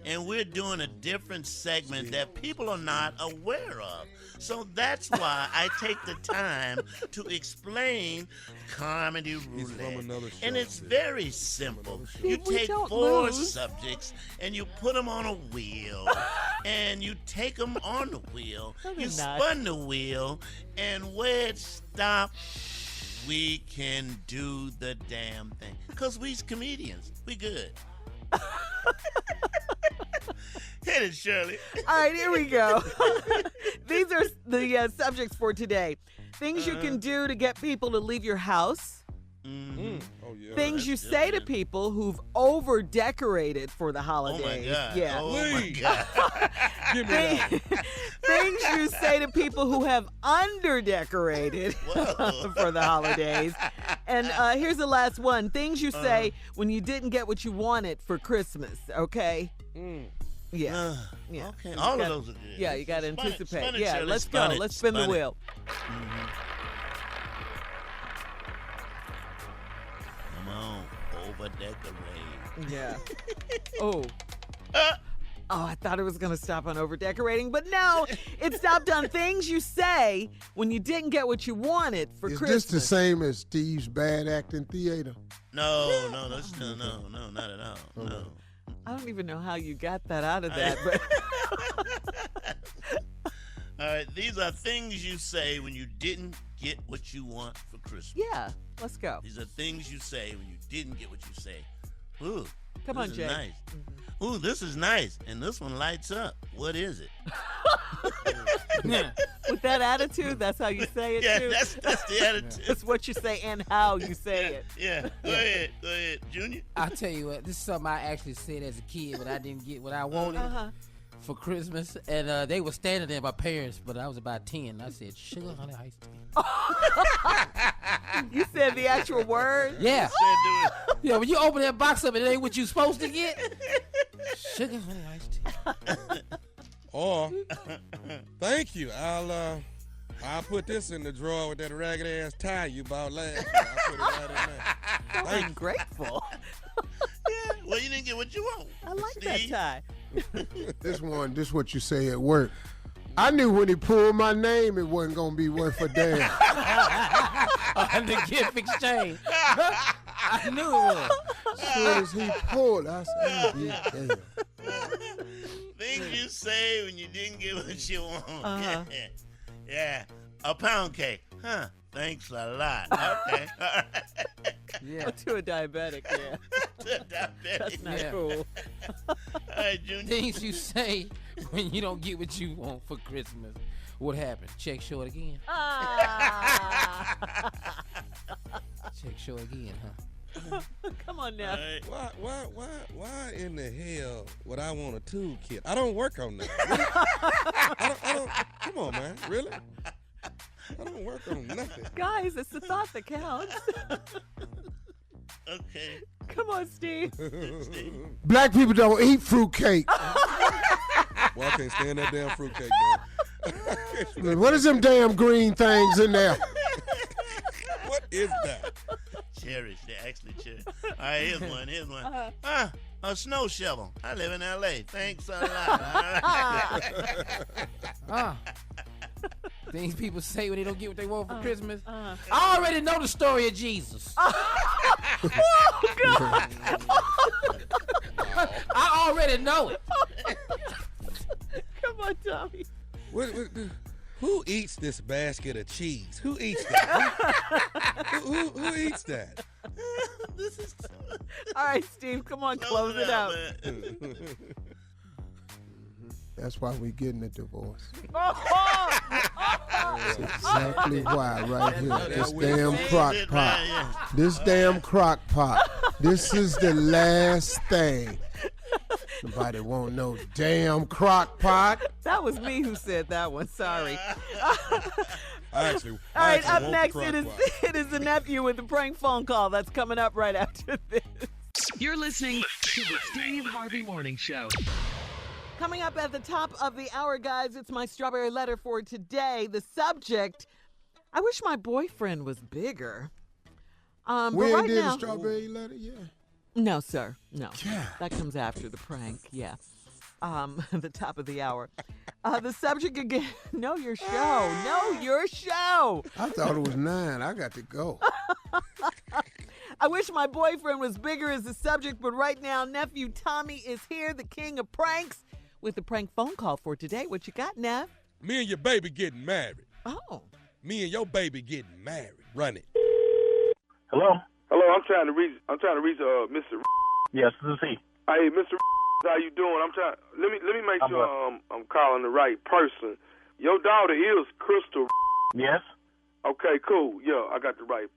And we're doing a different segment that people are not aware of. So that's why I take the time to explain comedy roulette. And it's very simple. You take 4 subjects and you put them on a wheel. And you take them on the wheel. You spun the wheel. And where it stops, we can do the damn thing. Because we's comedians. We good. Hit it, Shirley. All right, here we go. These are the subjects for today. Things you can do to get people to leave your house. Mm-hmm. Things you say to people who've over-decorated for the holidays. Oh, my God. Yeah. Oh, my God. Give me that. Things you say to people who have under-decorated for the holidays. And here's the last one. Things you say when you didn't get what you wanted for Christmas, okay? Yeah. Yeah. Okay. All of those are good. Yeah, you got to Spun it, anticipate. spun it, Yeah, Shirley, let's spun go. it, Let's spin the spun it. wheel. Come on. Over-decorate. Yeah. Oh, I thought it was going to stop on over-decorating, but no, it stopped on things you say when you didn't get what you wanted for Is Christmas. this the same as Steve's bad acting theater? No, not at all. No. I don't even know how you got that out of that, but All right, these are things you say when you didn't get what you want for Christmas. yeah, let's go. These are things you say when you didn't get what you say. Ooh, Come this on, is Jay. Nice. Ooh, this is nice, and this one lights up. What is it? With that attitude, that's how you say it, Yeah, too? that's the attitude. That's what you say and how you say it. Yeah, go ahead, Junior. I'll tell you what, this is something I actually said as a kid, but I didn't get what I wanted for Christmas. And they were standing there, my parents, but I was about 10. I said, sugar, honey, iced tea. You said the actual word? Yeah. Yeah, when you open that box up, it ain't what you supposed to get. Sugar, honey, iced tea. Or, thank you. I'll put this in the drawer with that ragged ass tie you bought last year. I'll put it right in there. So ungrateful. Yeah, well, you didn't get what you want. I like Steve. that tie. This what you say at work. I knew when he pulled my name, it wasn't going to be worth a damn. On the gift exchange. I knew it was. As soon as he pulled, I said, damn. Things you say when you didn't get what you want. Yeah. A pound cake. Huh. Thanks a lot. Okay. All right. Yeah. To a diabetic, yeah. To a diabetic. That's not Yeah. cool. All right, Junior. Things you say when you don't get what you want for Christmas. What happened? Check short again. Check short again, huh? Come on now. All right. Why in the hell would I want a toolkit? I don't work on that. I don't. Come on, man. Really? I don't work on nothing. Guys, it's the thought that counts. Okay. Come on, Steve. Black people don't eat fruitcake. Well, I can't stand that damn fruitcake, man. What is them damn green things in there? What is that? Cherries. They're actually cherries. All right, here's one. A snow shovel. I live in L.A. Thanks a lot. All right. Things people say when they don't get what they want for Christmas. I already know the story of Jesus. Oh, God. I already know it. Come on, Tommy. Who eats this basket of cheese? Who eats that? who eats that? This is All right, Steve, come on, close it out. That's why we're getting a divorce. Oh, That's exactly why right here. This damn see crock it pot. right here. This damn crock pot. This is the last thing. Nobody won't no damn crock pot. that was me who said that one. Sorry. I actually All right, want up the next, crock pot. it is the nephew with the prank phone call. That's coming up right after this. You're listening to the Steve Harvey Morning Show. Coming up at the top of the hour, guys, it's my strawberry letter for today. The subject, I wish my boyfriend was bigger. We but ain't right did now, a strawberry letter yet. No, sir. No. Yeah. That comes after the prank. Yeah. The top of the hour. The subject again. Know your show. Know your show. I thought it was 9. I got to go. I wish my boyfriend was bigger as the subject, but right now, Nephew Tommy is here, the king of pranks, with the prank phone call for today. What you got, Nev? Me and your baby getting married. Oh. Me and your baby getting married. Run it. Hello? Hello, I'm trying to reach Mr. Yes, this is he. Hey, Mr. How you doing? Let me make sure I'm calling the right person. Your daughter is Crystal. Yes. Okay, cool. Yeah, I got the right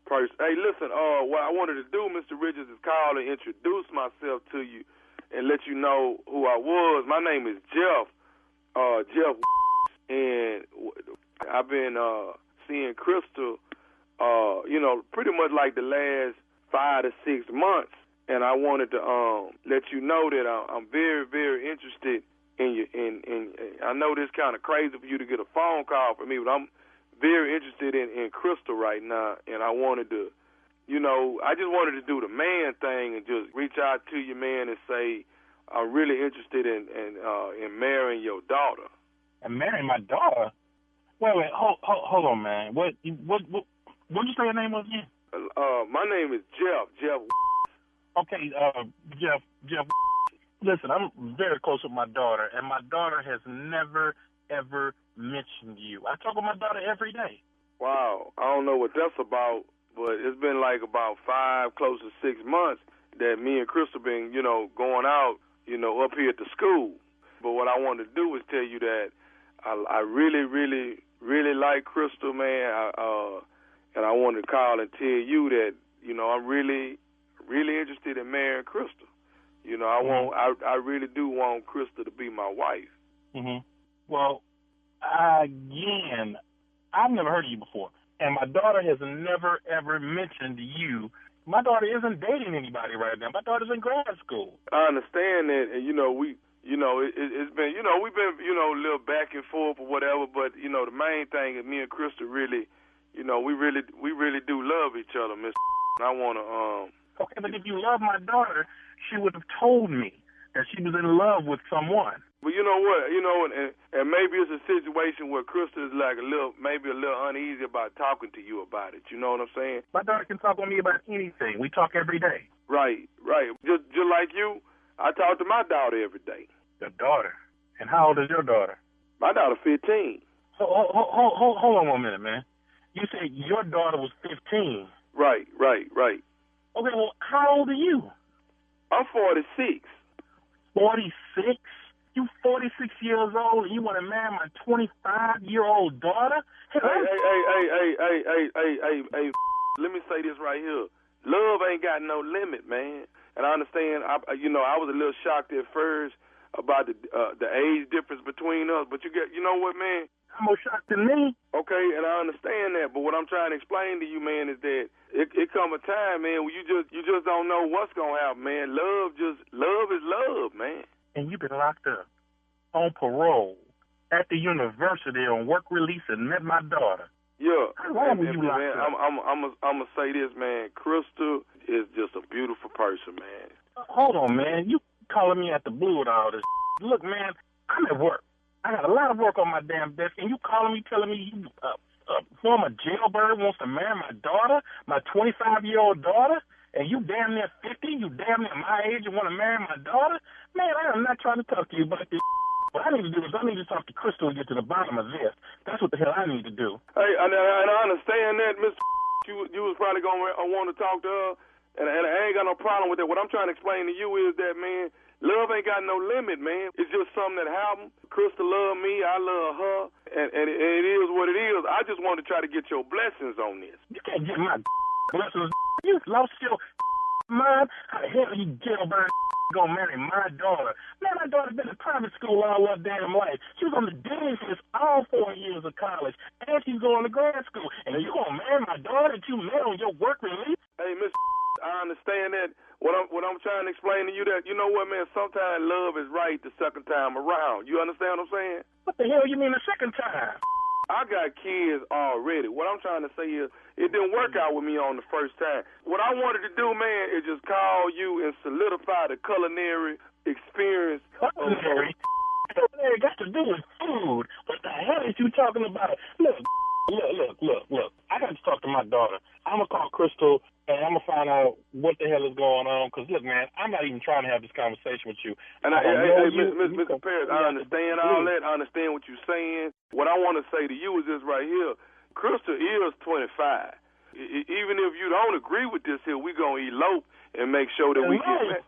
person. Hey, listen, what I wanted to do, Mr. Richards, is call and introduce myself to you and let you know who I was. My name is Jeff. Jeff, and I've been seeing Crystal, pretty much like the last 5 to 6 months. And I wanted to let you know that I'm very, very interested in you. And I know this kind of crazy for you to get a phone call from me, but I'm very interested in Crystal right now. And I wanted to, I just wanted to do the man thing and just reach out to you, man, and say I'm really interested in marrying your daughter. And marrying my daughter? Wait, hold on, man. What did you say your name was again? My name is Jeff. Jeff. Okay, Jeff, listen, I'm very close with my daughter, and my daughter has never, ever mentioned you. I talk with my daughter every day. Wow, I don't know what that's about, but it's been like about 5, close to 6 months that me and Crystal been, going out, up here at the school. But what I want to do is tell you that I really, really, really like Crystal, man, and I wanted to call and tell you that, I'm really interested in marrying Crystal. I really do want Crystal to be my wife. Mm-hmm. Well, again, I've never heard of you before, and my daughter has never ever mentioned you. My daughter isn't dating anybody right now. My daughter's in grad school. I understand that, and it's been, we've been, a little back and forth or whatever. But the main thing is me and Crystal really, we really do love each other, Miss. And I want to Okay, but if you love my daughter, she would have told me that she was in love with someone. But you know what? And maybe it's a situation where Crystal is like maybe a little uneasy about talking to you about it. You know what I'm saying? My daughter can talk with me about anything. We talk every day. Right. Just like you, I talk to my daughter every day. Your daughter? And how old is your daughter? My daughter 15. Hold on 1 minute, man. You said your daughter was 15. Right. Okay, well, how old are you? I'm 46. 46? You 46 years old and you want to marry my 25-year-old daughter? Hey, let me say this right here. Love ain't got no limit, man. And I understand, I was a little shocked at first about the age difference between us, but you know what, man? I'm more shocked than me. Okay, and I understand that, but what I'm trying to explain to you, man, is that it come a time, man, where you just don't know what's gonna happen, man. Love is love, man. And you've been locked up on parole at the university on work release and met my daughter. Yeah. How long were you locked up? I'm gonna say this, man. Crystal is just a beautiful person, man. Hold on, man. You calling me at the blue with all this? Look, man, I'm at work. I got a lot of work on my damn desk, and you calling me, telling me you former jailbird wants to marry my daughter, my 25-year-old daughter? and you damn near 50, you damn near my age, and want to marry my daughter? Man, I am not trying to talk to you about this. What I need to do is I need to talk to Crystal and get to the bottom of this. That's what the hell I need to do. Hey, and I understand that, Mr. You was probably going to want to talk to her, and I ain't got no problem with that. What I'm trying to explain to you is that, man, love ain't got no limit, man. It's just something that happened. Crystal love me, I love her, and it is what it is. I just want to try to get your blessings on this. You can't get my blessings. You lost your mind. How the hell you jailbird gonna marry my daughter? Man, my daughter's been in private school all her damn life. She was on the dean's list all 4 years of college, and she's going to grad school. And you gonna marry my daughter that you met on your work release? Hey, Miss, I understand that. What I'm trying to explain to you that, you know what, man, sometimes love is right the second time around. You understand what I'm saying? What the hell you mean the second time? I got kids already. What I'm trying to say is it didn't work out with me on the first time. What I wanted to do, man, is just call you and solidify the culinary experience. Culinary? Culinary got to do with food. What the hell is you talking about? Look. I got to talk to my daughter. I'm going to call Crystal, and I'm going to find out what the hell is going on. Because, look, man, I'm not even trying to have this conversation with you. And Mr. Perez, I understand all that. I understand what you're saying. What I want to say to you is this right here. Crystal is 25. Even if you don't agree with this here, we're going to elope and make sure that we get back.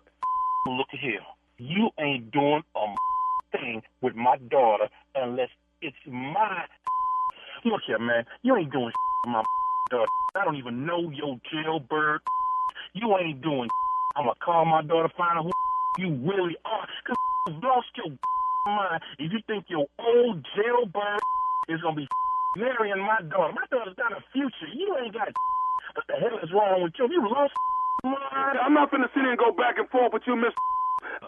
Look here. You ain't doing a thing with my daughter unless it's my... Look here, man. You ain't doing with my daughter. I don't even know your jailbird. You ain't doing. I'm going to call my daughter, find out who you really are. Because you've lost your mind if you think your old jailbird is going to be marrying my daughter. My daughter's got a future. You ain't got. What the hell is wrong with you? You lost mind. I'm not going to sit here and go back and forth with you, Miss.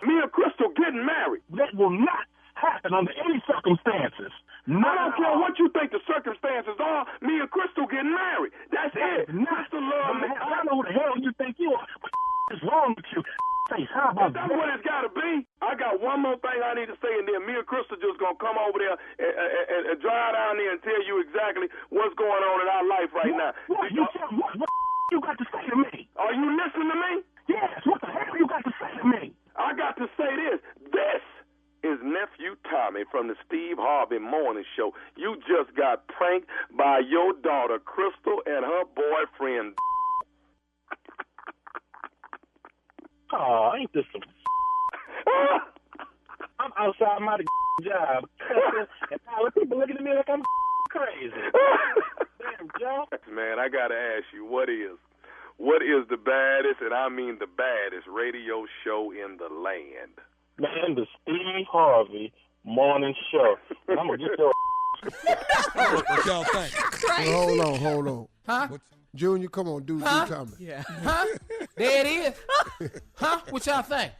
Me and Crystal getting married. That will not happen under any circumstances. No. I don't care what you think the circumstances are. Me and Crystal getting married. That's it. Crystal love me. I don't know who the hell you think you are. What is wrong with you? Face, how about that's what it's got to be. I got one more thing I need to say, and then me and Crystal just going to come over there and drive down there and tell you exactly what's going on in our life right now. What you got to say to me? Are you listening to me? Yes. What the hell you got to say to me? I got to say this. This is Nephew Tommy from the Steve Harvey Morning Show. You just got pranked by your daughter, Crystal, and her boyfriend. Oh, ain't this some I'm outside my job. And all the people looking at me like I'm crazy. Damn, Joe. Man, I got to ask you, what is the baddest, and I mean the baddest, radio show in the land? Man, the Steve Harvey Morning Show. And I'm going to get your What y'all think? Well, hold on. Huh? Junior, come on, do Tommy. Yeah. Huh? There it is. Huh? What y'all think?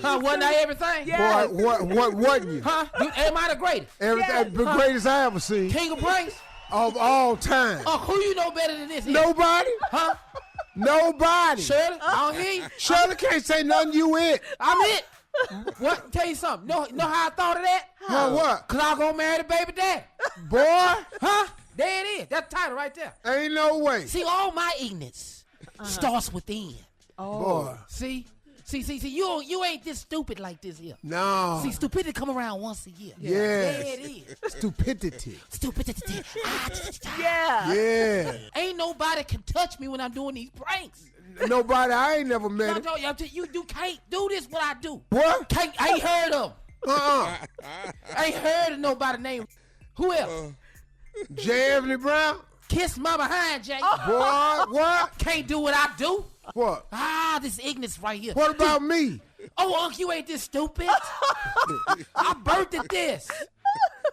Huh? Wasn't I everything? Yes. Boy, what wasn't you? Huh? Am I the greatest? Everything, the greatest I ever seen. King of praise? Of all time. Oh, who you know better than this? Nobody. Huh? Nobody. Shirley? I don't hear you. Shirley can't say nothing, you it. I'm it. What? Tell you something. Know how I thought of that? How what? Because I'm going to marry the baby daddy. Boy. Huh? There it is. That's the title right there. Ain't no way. See, all my ignorance starts within. Oh. Boy. See, you ain't this stupid like this here. No. See, stupidity come around once a year. Yes. There it is. Stupidity. Yeah. Yeah. Ain't nobody can touch me when I'm doing these pranks. Nobody, I ain't never met it. You can't do this what I do. What? I ain't heard of them. I ain't heard of nobody named. Who else? J. Anthony Brown? Kiss my behind, Jay. Boy, what? Can't do what I do. What? This ignorance right here. What about me? Oh, Unc, you ain't this stupid. I birthed this.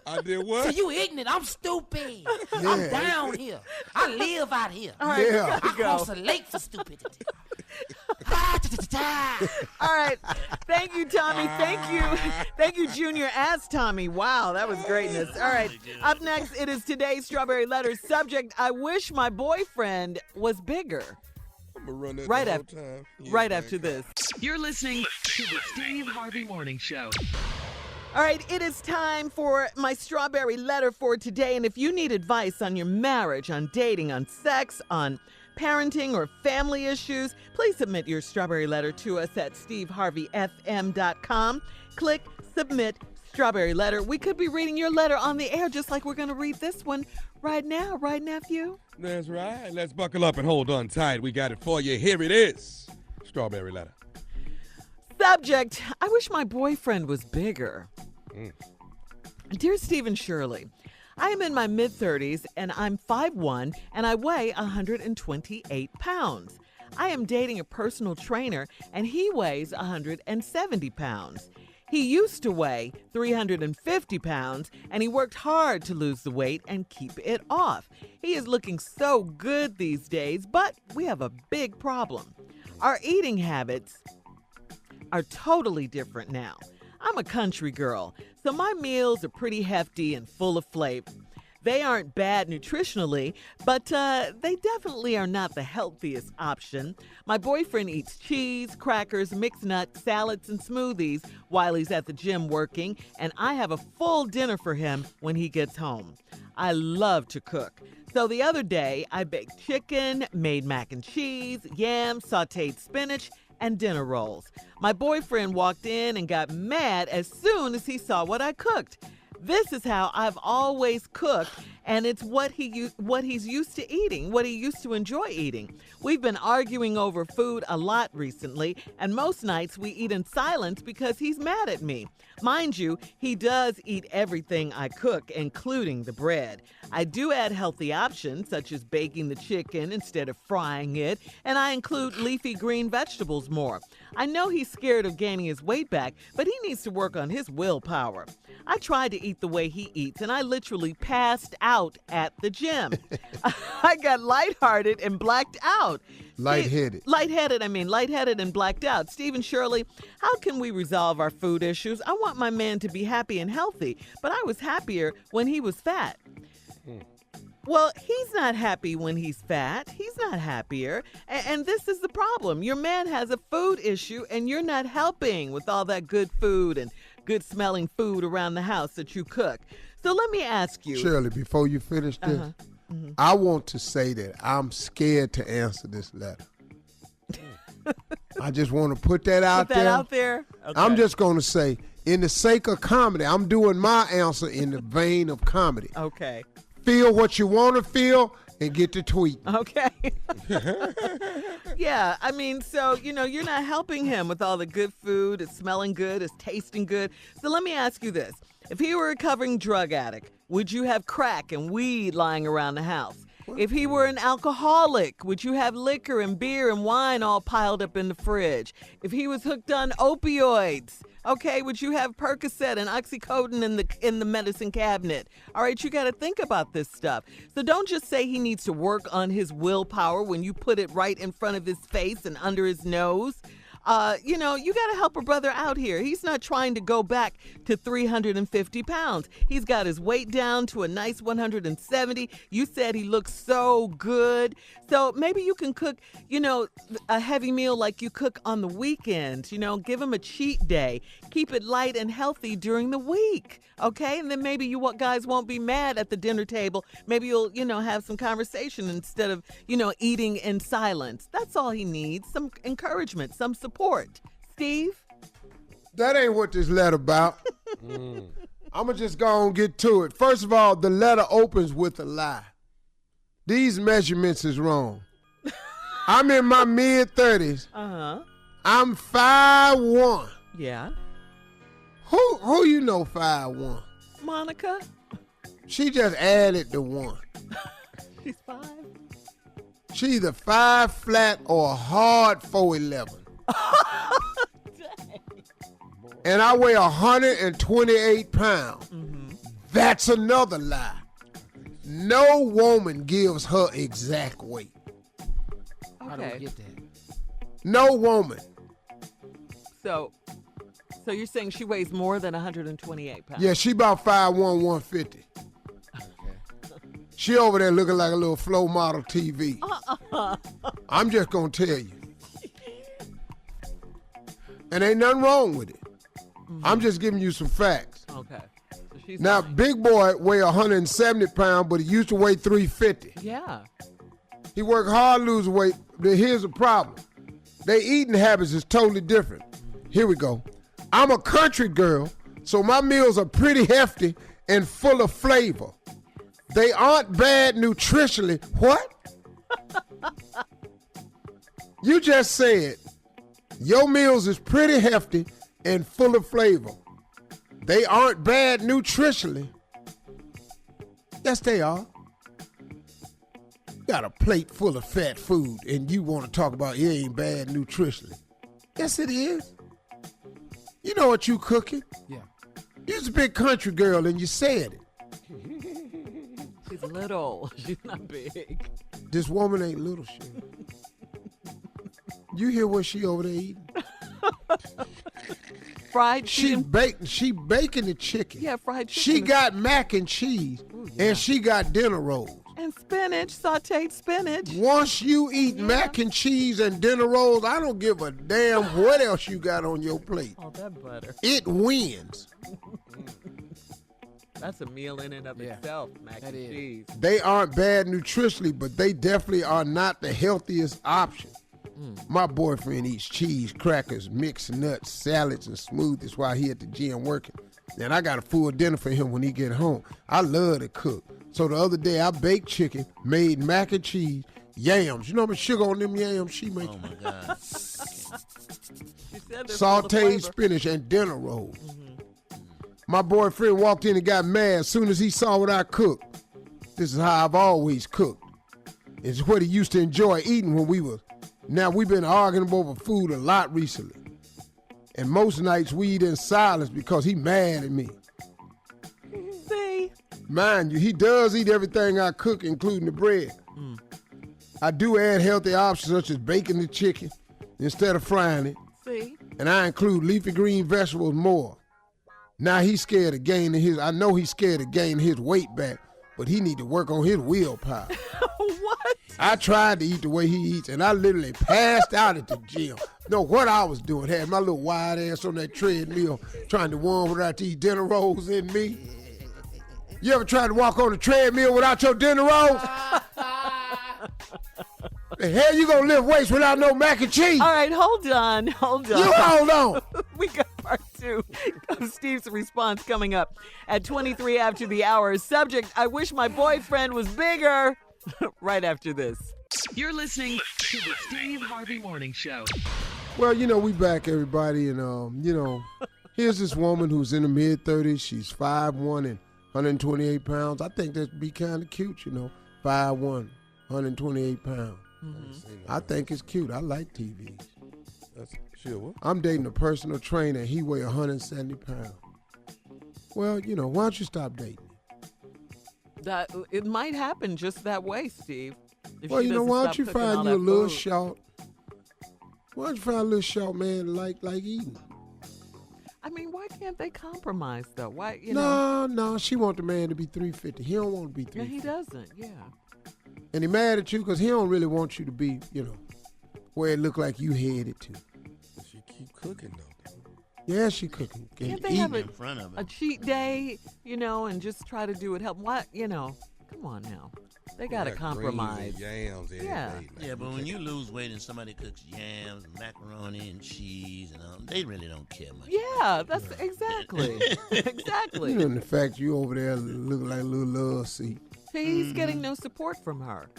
I did what? So you ignorant. I'm stupid. Yeah. I'm down here. I live out here. All right, Yeah. I cross a lake for stupidity. All right. Thank you, Tommy. Thank you, Junior as Tommy. Wow, that was greatness. All right. Up next, it is today's Strawberry Letter. Subject, I wish my boyfriend was bigger. I'm gonna run that Right the whole after, time. right after this. You're listening to the Steve Harvey Morning Show. All right, it is time for my Strawberry Letter for today. And if you need advice on your marriage, on dating, on sex, on parenting, or family issues, please submit your strawberry letter to us at steveharveyfm.com. Click Submit Strawberry Letter. We could be reading your letter on the air just like we're going to read this one right now. Right, nephew? That's right. Let's buckle up and hold on tight. We got it for you. Here it is. Strawberry letter. Subject, I wish my boyfriend was bigger. Dear Steve and Shirley, I am in my mid-30s and I'm 5'1" and I weigh 128 pounds. I am dating a personal trainer and he weighs 170 pounds. He used to weigh 350 pounds, and he worked hard to lose the weight and keep it off. He is looking so good these days, but we have a big problem. Our eating habits are totally different now. I'm a country girl, so my meals are pretty hefty and full of flavor. They aren't bad nutritionally, but they definitely are not the healthiest option. My boyfriend eats cheese, crackers, mixed nuts, salads, and smoothies while he's at the gym working, and I have a full dinner for him when he gets home. I love to cook. So the other day, I baked chicken, made mac and cheese, yams, sauteed spinach, and dinner rolls. My boyfriend walked in and got mad as soon as he saw what I cooked. This is how I've always cooked, and it's what he's used to eating, what he used to enjoy eating. We've been arguing over food a lot recently, and most nights we eat in silence because he's mad at me. Mind you, he does eat everything I cook, including the bread. I do add healthy options, such as baking the chicken instead of frying it, and I include leafy green vegetables more. I know he's scared of gaining his weight back, but he needs to work on his willpower. I tried to eat the way he eats, and I literally passed out at the gym. I got lighthearted and blacked out. Lightheaded and blacked out. Steve and Shirley, how can we resolve our food issues? I want my man to be happy and healthy, but I was happier when he was fat. Well, he's not happy when he's fat. He's not happier. And this is the problem. Your man has a food issue, and you're not helping with all that good food and good-smelling food around the house that you cook. So let me ask you. Shirley, before you finish this, I want to say that I'm scared to answer this letter. I just want to put that out there. Okay. I'm just going to say, in the sake of comedy, I'm doing my answer in the vein of comedy. Okay. Feel what you want to feel and get to tweet. Okay. Yeah, I mean, so, you're not helping him with all the good food. It's smelling good. It's tasting good. So let me ask you this. If he were a recovering drug addict, would you have crack and weed lying around the house? If he were an alcoholic, would you have liquor and beer and wine all piled up in the fridge? If he was hooked on opioids, okay, would you have Percocet and Oxycodone in the medicine cabinet? All right, you got to think about this stuff. So don't just say he needs to work on his willpower when you put it right in front of his face and under his nose. You got to help a brother out here. He's not trying to go back to 350 pounds. He's got his weight down to a nice 170. You said he looks so good. So maybe you can cook, a heavy meal like you cook on the weekends. Give him a cheat day. Keep it light and healthy during the week. Okay? And then maybe you guys won't be mad at the dinner table. Maybe you'll, have some conversation instead of, eating in silence. That's all he needs. Some encouragement, some support. Steve? That ain't what this letter about. I'm going to just go and get to it. First of all, the letter opens with a lie. These measurements is wrong. I'm in my mid-30s. I'm 5'1". Yeah. Who you know 5'1"? Monica. She just added the 1. She's 5. She's either 5 flat or a hard 4'11". And I weigh 128 pounds. That's another lie. No woman gives her exact weight. How do we get that? No woman. So you're saying she weighs more than 128 pounds? Yeah, she about 5'1", 150. She over there looking like a little flow model TV. I'm just going to tell you. And ain't nothing wrong with it. I'm just giving you some facts. Okay. So she's now, lying. big boy weigh 170 pounds, but he used to weigh 350. Yeah. He worked hard to lose weight. But here's the problem. Their eating habits is totally different. Here we go. I'm a country girl, so my meals are pretty hefty and full of flavor. They aren't bad nutritionally. What? You just said your meals is pretty hefty and full of flavor. They aren't bad nutritionally. Yes, they are. Got a plate full of fat food and you want to talk about it ain't bad nutritionally. Yes, it is. You know what you cooking. Yeah. You're a big country girl and you said it. She's little. She's not big. This woman ain't little shit. You hear what she over there eating? Fried chicken. She baking the chicken. Yeah, fried chicken. She got mac and cheese. Ooh, yeah. And she got dinner rolls. And spinach, sauteed spinach. Once you eat mac and cheese and dinner rolls, I don't give a damn what else you got on your plate. Oh, that butter. It wins. That's a meal in and of itself, mac and cheese. They aren't bad nutritionally, but they definitely are not the healthiest option. My boyfriend eats cheese, crackers, mixed nuts, salads, and smoothies while he at the gym working. And I got a full dinner for him when he get home. I love to cook. So the other day I baked chicken, made mac and cheese, yams. You know how much sugar on them yams she make? Oh, my God. Sauteed spinach and dinner rolls. My boyfriend walked in and got mad as soon as he saw what I cooked. This is how I've always cooked. It's what he used to enjoy eating when we were. Now we've been arguing over food a lot recently. And most nights we eat in silence because he mad at me. See? Mind you, he does eat everything I cook, including the bread. I do add healthy options such as baking the chicken instead of frying it. See? And I include leafy green vegetables more. Now he's scared of gaining I know he's scared of gaining his weight back, but he need to work on his willpower. What? I tried to eat the way he eats, and I literally passed out at the gym. Know what I was doing? Had my little wide ass on that treadmill trying to warm without these dinner rolls in me. You ever tried to walk on the treadmill without your dinner rolls? The hell you gonna lift weights without no mac and cheese? All right, hold on. You hold on. We got part 2 of Steve's response coming up at 23 after the hour. Subject, I wish my boyfriend was bigger. Right after this. You're listening to the Steve Harvey Morning Show. Well, we back, everybody, and, here's this woman who's in the mid-30s. She's 5'1" and 128 pounds. I think that'd be kind of cute, 5'1", 128 pounds. I think it's cute. I like TVs. Sure. I'm dating a personal trainer. He weighs 170 pounds. Well, why don't you stop dating? That it might happen just that way, Steve. Well, why don't you find you a little short? Why don't you find a little short man like eating? I mean, why can't they compromise though? Why No, she want the man to be 350. He don't want to be 350. Yeah, he doesn't. Yeah. And he mad at you because he don't really want you to be, where it look like you headed to. She keep cooking though. Yeah, she cooking. Can't they have in front of a cheat day, and just try to do it? Help. What, come on now. They got to compromise. Yams every yeah. day. Yeah, but when you lose weight and somebody cooks yams, macaroni, and cheese, and all, they really don't care much. Yeah, that's exactly. Exactly. And the fact you over there looking like a little love seat. He's getting no support from her.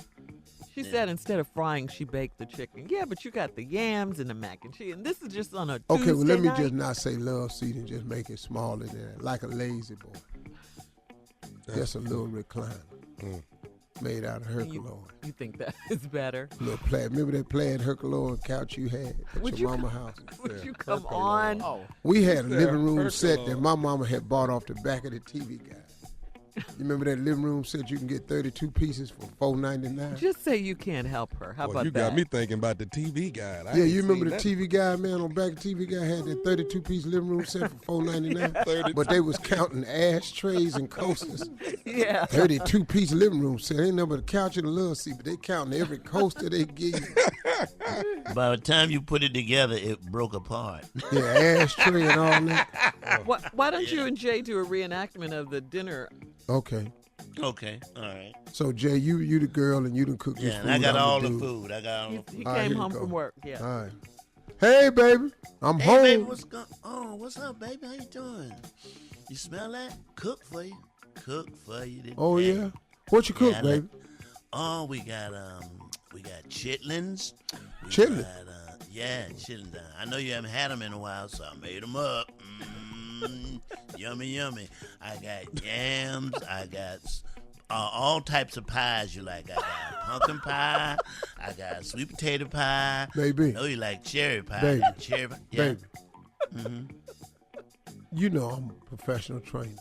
She said instead of frying, she baked the chicken. Yeah, but you got the yams and the mac and cheese, and this is just on a Tuesday Okay, well, let me night. just not say love seat and just make it smaller than that, like a lazy boy. Just a little recliner. Made out of Herculoid. You think that is better? Little plaid. Remember that plaid Herculoid couch you had at your mama house? Would you come on? Oh. We had a living room set that my mama had bought off the back of the TV guide. You remember that living room set you can get 32 pieces for $4.99? Just say you can't help her. How about you that? got me thinking about the TV guide. Yeah, you remember the TV guide, man, on the back of the TV guide had that 32-piece living room set for $4.99? But they was counting ashtrays and coasters. Yeah. 32-piece living room set. Ain't nothing but a couch and a love seat, but they counting every coaster they give you. By the time you put it together, it broke apart. Yeah, ashtray and all that. Why don't you and Jay do a reenactment of the dinner? Okay. Okay, all right. So Jay, you the girl and you done cook this Yeah, food. and I got I'm all the the dude. food. I got all the food. He All right, came here home you go. from work. Yeah. All right. Hey, baby, I'm Hey, home. baby, what's going on? What's up, baby? How you doing? You smell that? Cook for you. Cook for you today. Oh yeah. What you cook, Yeah, baby? Oh, we got chitlins. Chitlins? Yeah, chitlins. I know you haven't had them in a while, so I made them up. Yummy, yummy. I got yams. I got all types of pies you like. I got pumpkin pie. I got sweet potato pie. Baby. I know you like cherry pie. Baby. Cherry pie. Yeah. Baby. You know I'm a professional trainer.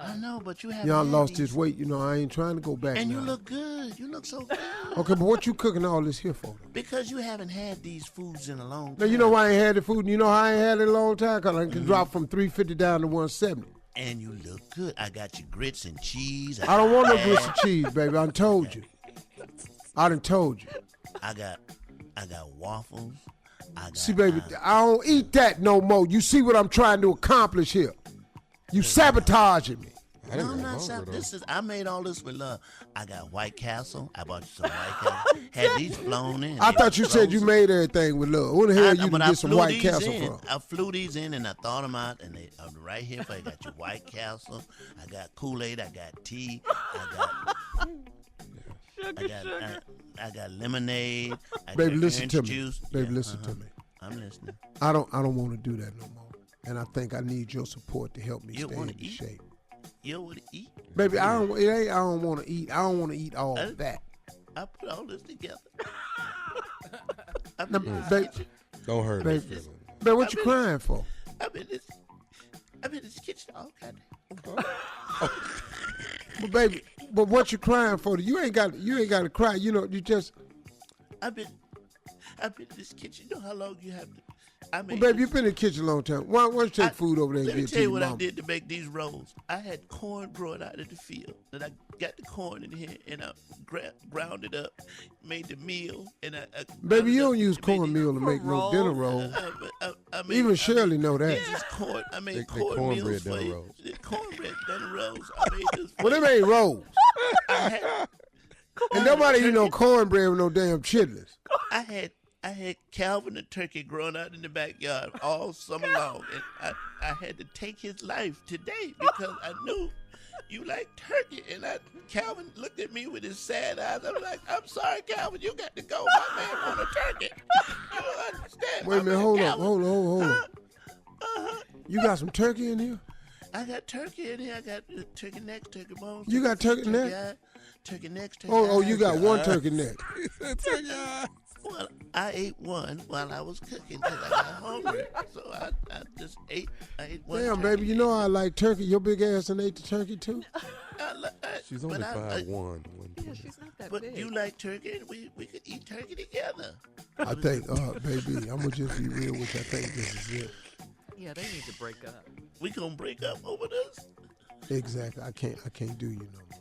I know, but you have. Y'all lost this weight. You know I ain't trying to go back. And now. you look good. You look so good. Okay, but what you cooking all this here for? Because you haven't had these foods in a long Now time. you know why I ain't had the food. And you know how I ain't had it in a long time? Cause I can drop from 350 down to 170. And you look good. I got you grits and cheese. I don't want no grits and cheese, baby. I done told you. I done told you. I got waffles. See, baby, I don't eat that no more. You see what I'm trying to accomplish here? You sabotaging me. No, I'm not sabotaging. I made all this with love. I got White Castle. I bought you some White Castle. Had these flown in. I They thought you was said you frozen. made everything with love. Where the hell you But done I get some flew White these Castle in. from? I flew these in and I thought them out, and they are right here for you. I got your White Castle. I got Kool-Aid. I got tea. I got lemonade. I Baby, got listen orange to me. juice. Baby, Yeah, listen to me. I'm listening. I don't want to do that no more. And I think I need your support to help me You stay wanna in eat? shape. You want to eat? Baby, I don't want to eat. I don't want to eat all that. I put all this together. Now, baby, Don't hurt baby, his feelings. baby, what you crying for? I'm in this kitchen all kind But baby, but what you crying for? You ain't got to cry. You know, you just. I've been in this kitchen. You know how long you have to. Well, baby, you've been in the kitchen a long time. Why don't you take food over there and Let me get it tell to you your what I mama? did to make these rolls. I had corn growing out of the field, and I got the corn in here, and I ground it up, made the meal, and I Baby, you don't use cornmeal to make no dinner rolls. Even Shirley know that. This is corn. I made They cornmeal cornbread for dinner you. rolls. The cornbread dinner rolls. I made this. Well, them ain't rolls. And nobody eat no cornbread with no damn chitlins. I had Calvin the turkey growing out in the backyard all summer long, and I had to take his life today because I knew you like turkey, and Calvin looked at me with his sad eyes. I'm like, I'm sorry, Calvin, you got to go. My man want a turkey. You don't understand. Wait a minute, hold on. Uh-huh. You got some turkey in here? I got turkey in here. I got turkey necks, turkey bones. You got turkey neck? eye, turkey necks, turkey Oh, eyes. you got one turkey neck. Well, I ate one while I was cooking because I got hungry. So I just ate. I ate one. Damn, turkey. baby, you know I like turkey. Your big ass done ate the turkey too? She's only 5'1". Yeah, she's not that But big. you like turkey, and we could eat turkey together. I think, baby, I'm going to just be real with you. I think this is it. Yeah, they need to break up. We gonna break up over this? Exactly. I can't do you no more.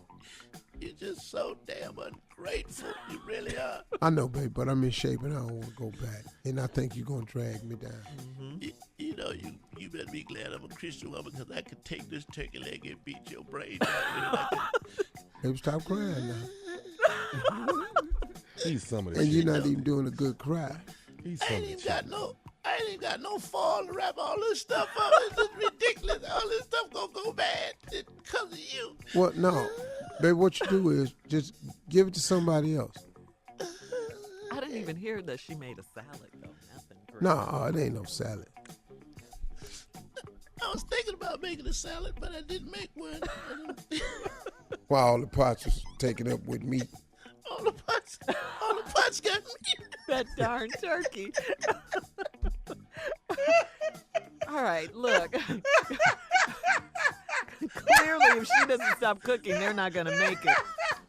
You're just so damn ungrateful. You really are. I know, babe, but I'm in shape and I don't want to go back. And I think you're going to drag me down. You know, you better be glad I'm a Christian woman because I could take this turkey leg and beat your brains out with it. Baby, stop crying now. He's some of And this you're shit. not even doing a good cry. He's I some ain't of even this got shit. no foil to wrap all this stuff up. It's just ridiculous. All this stuff gonna go bad because of you. What? No. Baby, what you do is just give it to somebody else. I didn't even hear that she made a salad, though. Nothing great. No, it ain't no salad. I was thinking about making a salad, but I didn't make one. While all the pots was taken up with meat. All the pots got meat. That darn turkey. All right, look. Clearly, if she doesn't stop cooking, they're not going to make it.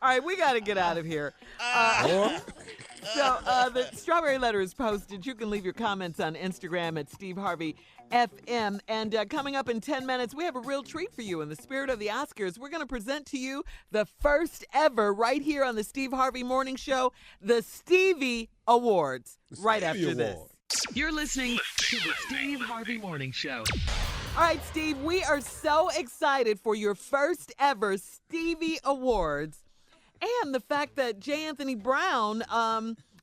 All right, we got to get out of here. So the Strawberry Letter is posted. You can leave your comments on Instagram at Steve Harvey FM. And coming up in 10 minutes, we have a real treat for you. In the spirit of the Oscars, we're going to present to you the first ever, right here on the Steve Harvey Morning Show, the Stevie Awards, right after this. You're listening to the Steve Harvey Morning Show. All right, Steve, we are so excited for your first ever Stevie Awards and the fact that J. Anthony Brown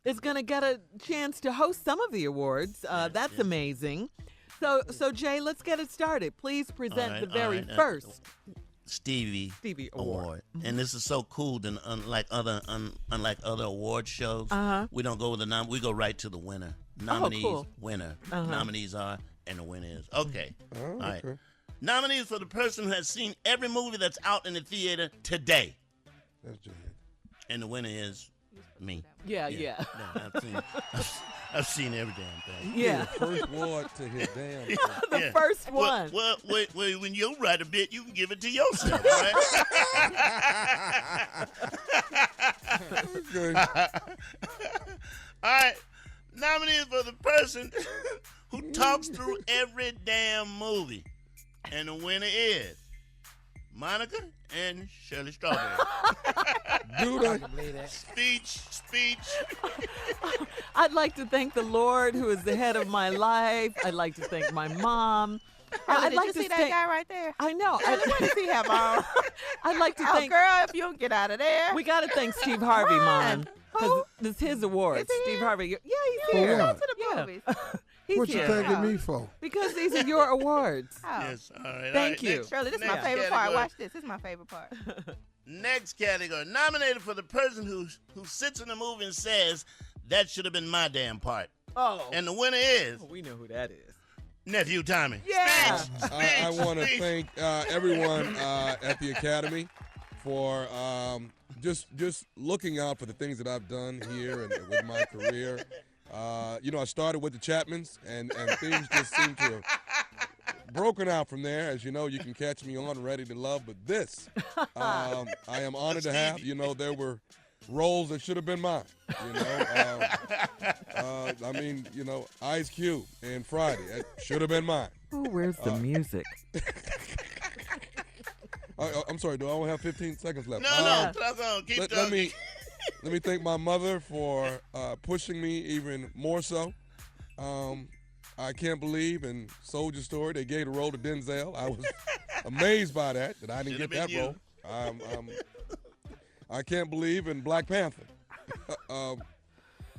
is going to get a chance to host some of the awards. That's amazing. So Jay, let's get it started. Please present the very first Stevie Award. And this is so cool than unlike other award shows. We don't go with the we go right to the winner. Nominees, winner. Nominees are, and the winner is. Okay. All right. Nominees for the person who has seen every movie that's out in the theater today. That's Jay. And the winner is me. Yeah. I've seen every damn thing. Yeah. The first award to his damn thing. The first one. Well, when you write a bit, you can give it to yourself, right? Good. All right. Nominees for the person who talks through every damn movie. And the winner is Monica and Shirley Strawberry. Speech. I'd like to thank the Lord, who is the head of my life. I'd like to thank my mom. Did you see that guy right there? I know. What does he have on? I'd like to thank. Girl, if you don't get out of there. We got to thank Steve Harvey, Mom. Because this is his award. Steve Harvey. Yeah, he's here. Go to the movies. What you thanking me for? Because these are your awards. Yes, all right. Thank you. Shirley, this is my favorite part. Watch this. This is my favorite part. Next category. Nominated for the person who sits in the movie and says, that should have been my damn part. Oh. And the winner is? We know who that is. Nephew Tommy. Yeah. I want to thank everyone at the Academy for just looking out for the things that I've done here and with my career. I started with the Chapmans, and things just seem to have broken out from there. As you know, you can catch me on Ready to Love, but this, I am honored to have. There were roles that should have been mine. Ice Cube and Friday, that should have been mine. Oh, where's the music? I'm sorry, do I only have 15 seconds left? No, keep talking. Let me thank my mother for pushing me even more so. I can't believe in Soldier Story they gave the role to Denzel. I was amazed by that I didn't get that role. I can't believe in Black Panther.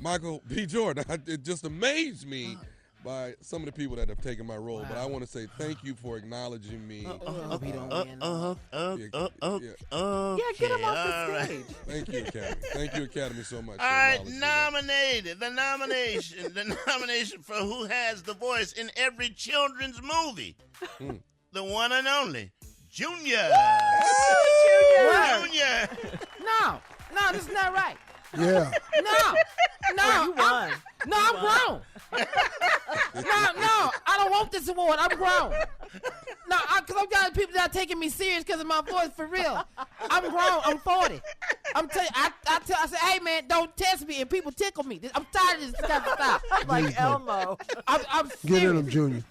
Michael B. Jordan. It just amazed me by some of the people that have taken my role. Wow. But I want to say thank you for acknowledging me. Yeah, get him off the stage. Thank you, Academy. Thank you, Academy, so much. All right, nominated. The nomination for who has the voice in every children's movie. The one and only Junior. Junior. No, this is not right. Yeah. No, you won. I'm grown. No, I don't want this award. I'm grown. No, because I'm got people that are taking me serious because of my voice, for real. I'm grown. I'm 40. I'm telling you, I say, hey, man, don't test me, and people tickle me. I'm tired of this kind of stuff. Like Elmo. I'm serious. Get in them, Junior.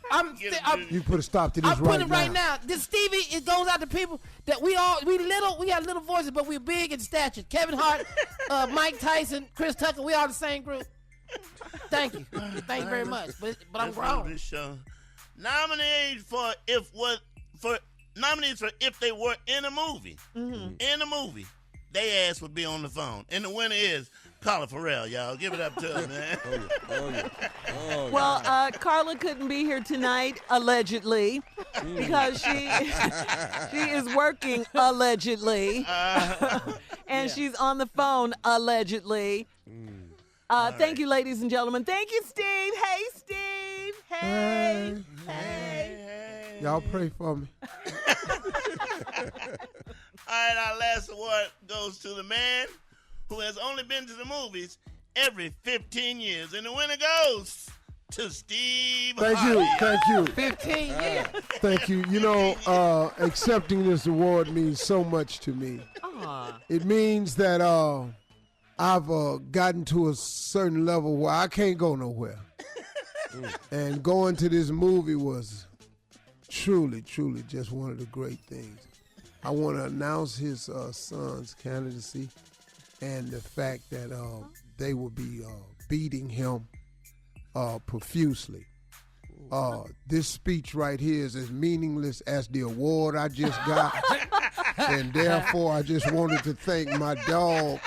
You put a stop to this I'm putting it right now. This Stevie, it goes out to people that we have little voices, but we're big in stature. Kevin Hart, Mike Tyson, Chris Tucker, we all the same group. Thank you. Thank you very much. But I'm grown. Nominated for if they were in a movie. Mm-hmm. In a movie, they ass would be on the phone. And the winner is Carla Farrell, y'all. Give it up to her, man. Well, Carla couldn't be here tonight, allegedly, because she is working allegedly. And she's on the phone allegedly. Thank you, ladies and gentlemen. Thank you, Steve. Hey, Steve. Hey. Y'all pray for me. All right, our last award goes to the man who has only been to the movies every 15 years. And the winner goes to Steve Harvey. Thank you. 15 years. Thank you. Accepting this award means so much to me. It means that I've gotten to a certain level where I can't go nowhere. And going to this movie was truly, truly just one of the great things. I want to announce his son's candidacy and the fact that they will be beating him profusely. This speech right here is as meaningless as the award I just got. And therefore, I just wanted to thank my dog.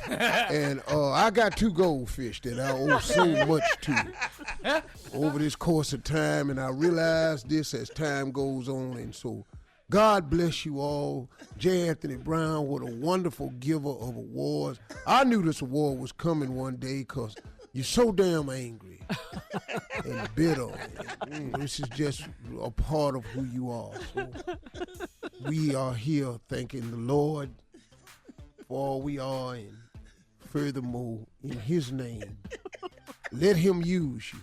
And I got 2 goldfish that I owe so much to over this course of time. And I realized this as time goes on. And so God bless you all. J. Anthony Brown, what a wonderful giver of awards. I knew this award was coming one day because you're so damn angry and bitter. And this is just a part of who you are. So we are here thanking the Lord for all we are, and furthermore, in his name, let him use you.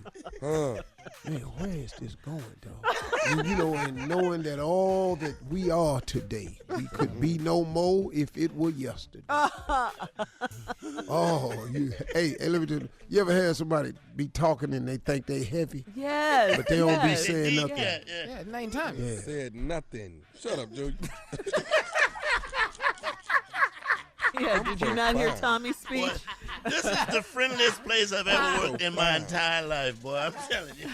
Man, where is this going, dog? And, and knowing that all that we are today, we could be no more if it were yesterday. Hey, let me tell you, you ever had somebody be talking and they think they heavy? Yes. But they don't be saying nothing. Yeah, 9 times. Yeah. Said nothing. Shut up, Joe. Yeah, did you not hear Tommy's speech? Boy, this is the friendliest place I've ever worked in my entire life, boy. I'm telling you.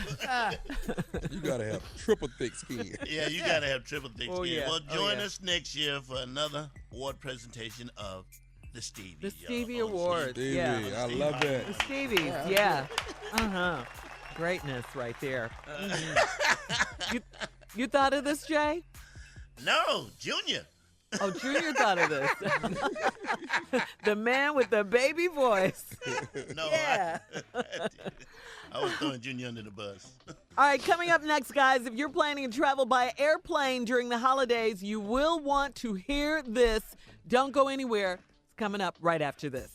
You gotta have triple thick skin. Yeah, you gotta have triple thick skin. Yeah. Well, join us next year for another award presentation of the Stevie. The Stevie Awards. Stevie, Yeah. I love that. The Stevies, yeah. Uh-huh. Greatness right there. You thought of this, Jay? No, Junior. Oh, Junior thought of this. The man with the baby voice. No, Yeah. I was throwing Junior under the bus. All right, coming up next, guys, if you're planning to travel by airplane during the holidays, you will want to hear this. Don't go anywhere. It's coming up right after this.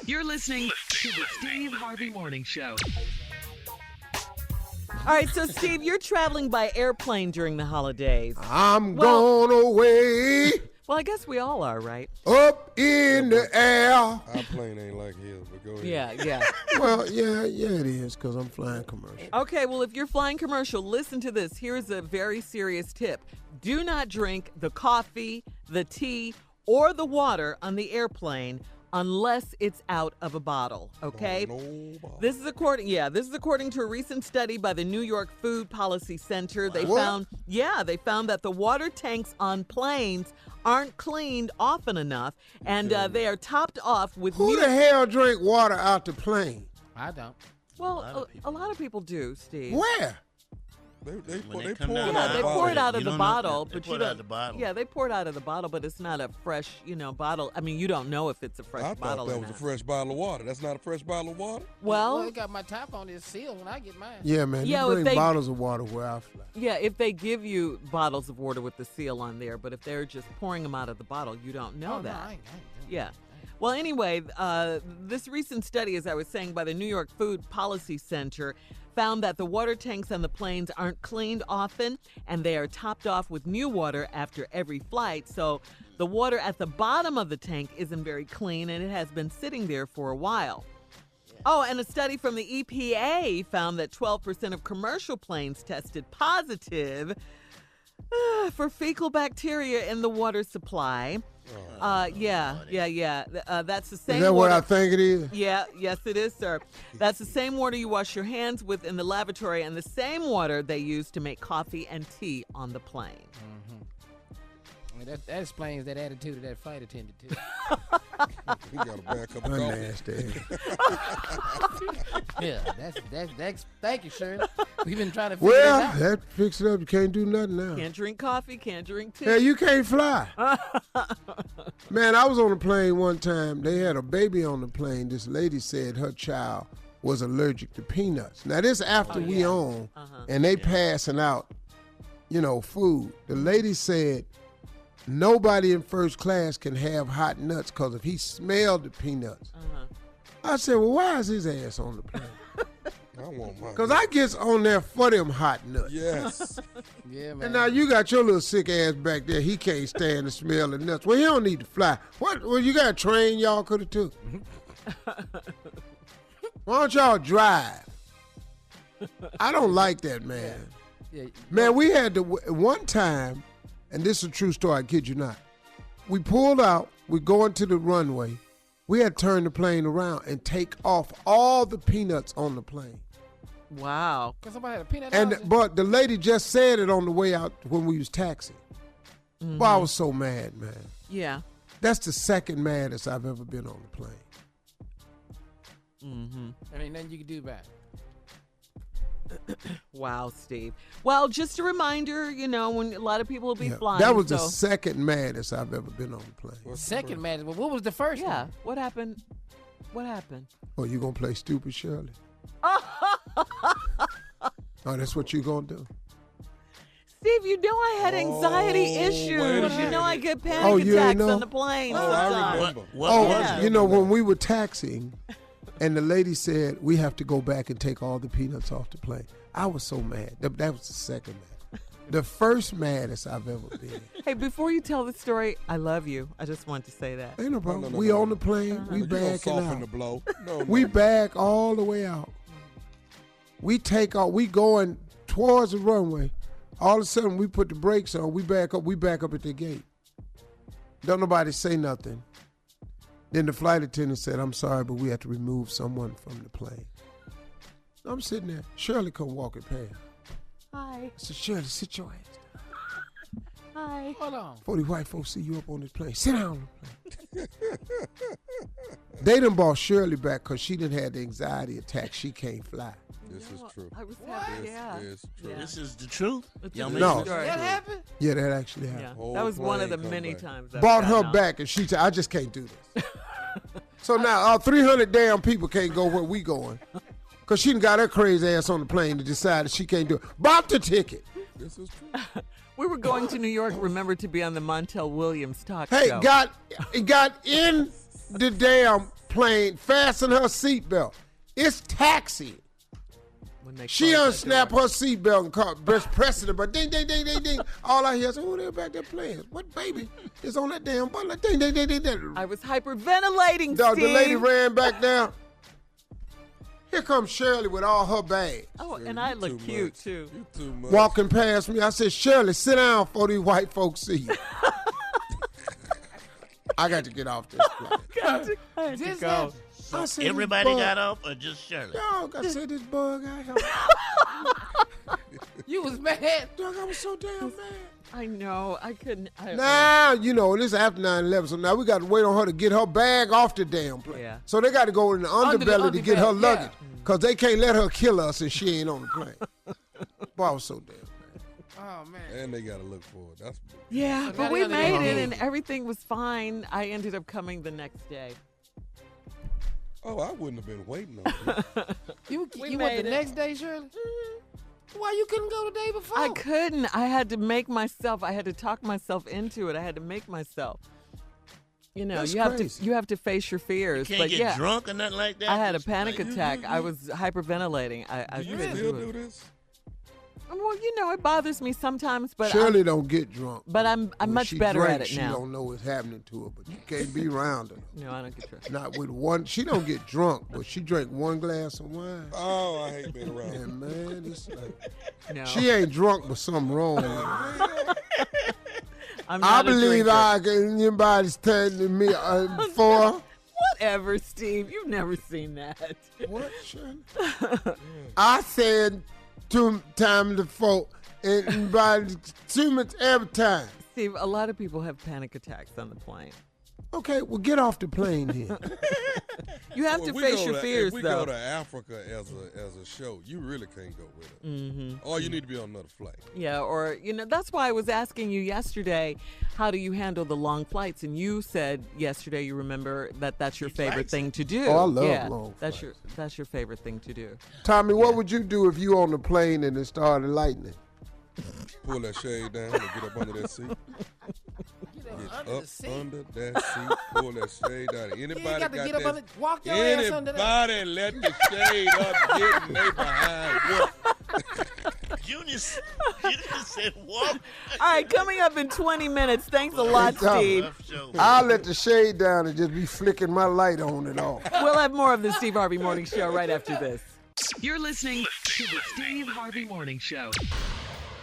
You're listening to the Steve Harvey Morning Show. All right, so Steve, you're traveling by airplane during the holidays. I'm going away. Well, I guess we all are, right? Up in the air. Our plane ain't like his, but go ahead. Yeah. Well, yeah, it is, because I'm flying commercial. Okay, well, if you're flying commercial, listen to this. Here's a very serious tip. Do not drink the coffee, the tea, or the water on the airplane unless it's out of a bottle, okay? This is according to a recent study by the New York Food Policy Center. They found that the water tanks on planes aren't cleaned often enough, and they are topped off with Who the hell drink water out the plane? I don't. Well, a lot of people do, Steve. Where? They pour They pour it out of the bottle, but you don't. Yeah, they pour it out of the bottle, but it's not a fresh, bottle. I mean, you don't know if it's a fresh bottle. I thought that was a fresh bottle of water. That's not a fresh bottle of water? Well, it got my top on it sealed when I get mine. Yeah, man. Yeah, you bring bottles of water where I fly. Yeah, if they give you bottles of water with the seal on there, but if they're just pouring them out of the bottle, you don't know that. No, I ain't Yeah. Well, anyway, this recent study, as I was saying, by the New York Food Policy Center, found that the water tanks on the planes aren't cleaned often, and they are topped off with new water after every flight. So the water at the bottom of the tank isn't very clean, and it has been sitting there for a while. Oh, and a study from the EPA found that 12% of commercial planes tested positive for fecal bacteria in the water supply. That's the same. Is that water. what I think it is? Yeah, yes, it is, sir. That's the same water you wash your hands with in the lavatory, and the same water they use to make coffee and tea on the plane. I mean, that explains that attitude of that flight attendant too. He got a bad cup of Nasty. Yeah, that's thank you, Shirley. We've been trying to figure that out. That fix it up. You can't do nothing now. Can't drink coffee, can't drink tea. Hey, you can't fly. Man, I was on a plane one time. They had a baby on the plane. This lady said her child was allergic to peanuts. Now, this after we on, and they passing out, food. The lady said nobody in first class can have hot nuts because if he smelled the peanuts. I said, well, why is his ass on the plane? I want mine. Because I gets on there for them hot nuts. Yes. Yeah, man. And now you got your little sick ass back there. He can't stand the smell of nuts. Well, he don't need to fly. What? Well, you got a train y'all could have took. Why don't y'all drive? I don't like that, man. Yeah. Man, we had to, one time, and this is a true story, I kid you not. We pulled out, we going to the runway. We had to turn the plane around and take off all the peanuts on the plane. Wow. Because somebody had a peanut And allergy? but the lady just said it on the way out when we was taxiing. Boy, I was so mad, man. Yeah. That's the second maddest I've ever been on the plane. There ain't nothing you can do about it. Wow, Steve. Well, just a reminder, when a lot of people will be flying. That was the so- second maddest I've ever been on the plane. Second maddest. Well, what was the first Yeah. one? What happened? What happened? Oh, you gonna play stupid, Shirley? Oh, that's what you gonna do? Steve, you know I had anxiety wait a issues. You know I get panic Oh, you ain't attacks know? on the plane. Oh, I sometimes. remember. When we were taxiing, and the lady said we have to go back and take all the peanuts off the plane. I was so mad. That was the second mad. The first maddest I've ever been. Hey, before you tell the story, I love you. I just want to say that. Ain't no problem. No, We no. on the plane. We You gonna backing soften out. the blow. No, We no. back all the way out. We take off. We going towards the runway. All of a sudden, we put the brakes on. We back up. We back up at the gate. Don't nobody say nothing. Then the flight attendant said, "I'm sorry, but we have to remove someone from the plane." I'm sitting there. Shirley come walking past. Hi. I said, "Shirley, sit your ass down. Hi. Hold on. Before the white folks see you up on this plane, sit down on the plane." They done brought Shirley back because she done had the anxiety attack. She can't fly. This is true. I was happy. Yeah. This is true. This is the truth. Y'all No. make sure. That happened? Yeah, that actually happened. Yeah. Whole That was one of the plane come many back. times. I've Brought gotten her out. back, and she said, "I just can't do this." So now all 300 damn people can't go where we going. Because she done got her crazy ass on the plane and decided she can't do it. Bought the ticket. This is true. We were going to New York, remember, to be on the Montel Williams talk Hey, show. got in the damn plane, fastened her seatbelt. It's taxi. When they She closed that unsnapped door. her seatbelt and caught pressing it, but ding, ding, ding, ding, ding. All I hear is, "Oh, they're back there playing. What baby is on that damn button?" Like, ding, ding, ding, ding, ding. I was hyperventilating, The Steve. lady ran back down. Here comes Shirley with all her bags. Oh, Shirley, and I you look too cute, much. too. You too much. Walking past me, I said, "Shirley, sit down before these white folks see you." I got to get off this plane. I had to Just go. I said, "This Everybody bug-" got off or just Shirley? Dog, I said, "This bug out here." You was mad. Dog, I was so damn mad. I know. I couldn't. Now, this is after 9/11, so now we got to wait on her to get her bag off the damn plane. Yeah. So they got to go in the underbelly to get her underbelly, yeah. luggage, because they can't let her kill us and she ain't on the plane. Boy, I was so damn mad. Oh, man. And they got to look for it. That's Yeah, So but now we they gotta made go it, home. and everything was fine. I ended up coming the next day. Oh, I wouldn't have been waiting on you. We You went made the it. next day, Shirley? Why you couldn't go the day before? I couldn't. I had to talk myself into it. I had to make myself. That's you have crazy. you have to face your fears. Can't but get yeah, drunk or nothing like that? I had a Just panic like- attack. I was hyperventilating. I Do you couldn't still do do it. this? Well, it bothers me sometimes, but Shirley don't get drunk. but I'm When much she better drinks, at it she now. don't know what's happening to her, but you can't be around her. No, I don't get drunk. Not with one. She don't get drunk, but she drank one glass of wine. Oh, I hate being around. And man, it's like No. she ain't drunk, but something wrong with her. I'm I not a believe drinker. anybody's telling me for Whatever, Steve. You've never seen that. what? Shirley? I said 2 times before, and by 2 minutes every time. Steve, a lot of people have panic attacks on the plane. Okay, well, get off the plane here. You have Well, to if we face go your to- fears, If we though. go to Africa as a show, you really can't go with it. Mm-hmm. Or you need to be on another flight. Yeah, or, that's why I was asking you yesterday, how do you handle the long flights? And you said yesterday, you remember, that's your favorite likes thing to do. Oh, I love yeah, long that's your favorite thing to do. Tommy, what would you do if you on the plane and it started lightning? Pull that shade down and get up under that seat. Get up under that seat. Pull that shade down. Anybody You ain't got to get up that? under, walk your ass under that. Anybody let the shade up get in they behind what? Junior said, "Walk." All right, coming up in 20 minutes. Thanks a lot, Hey, Tom. Steve. Rough show. I'll let the shade down and just be flicking my light on and off. We'll have more of the Steve Harvey Morning Show right after this. You're listening to the Steve Harvey Morning Show.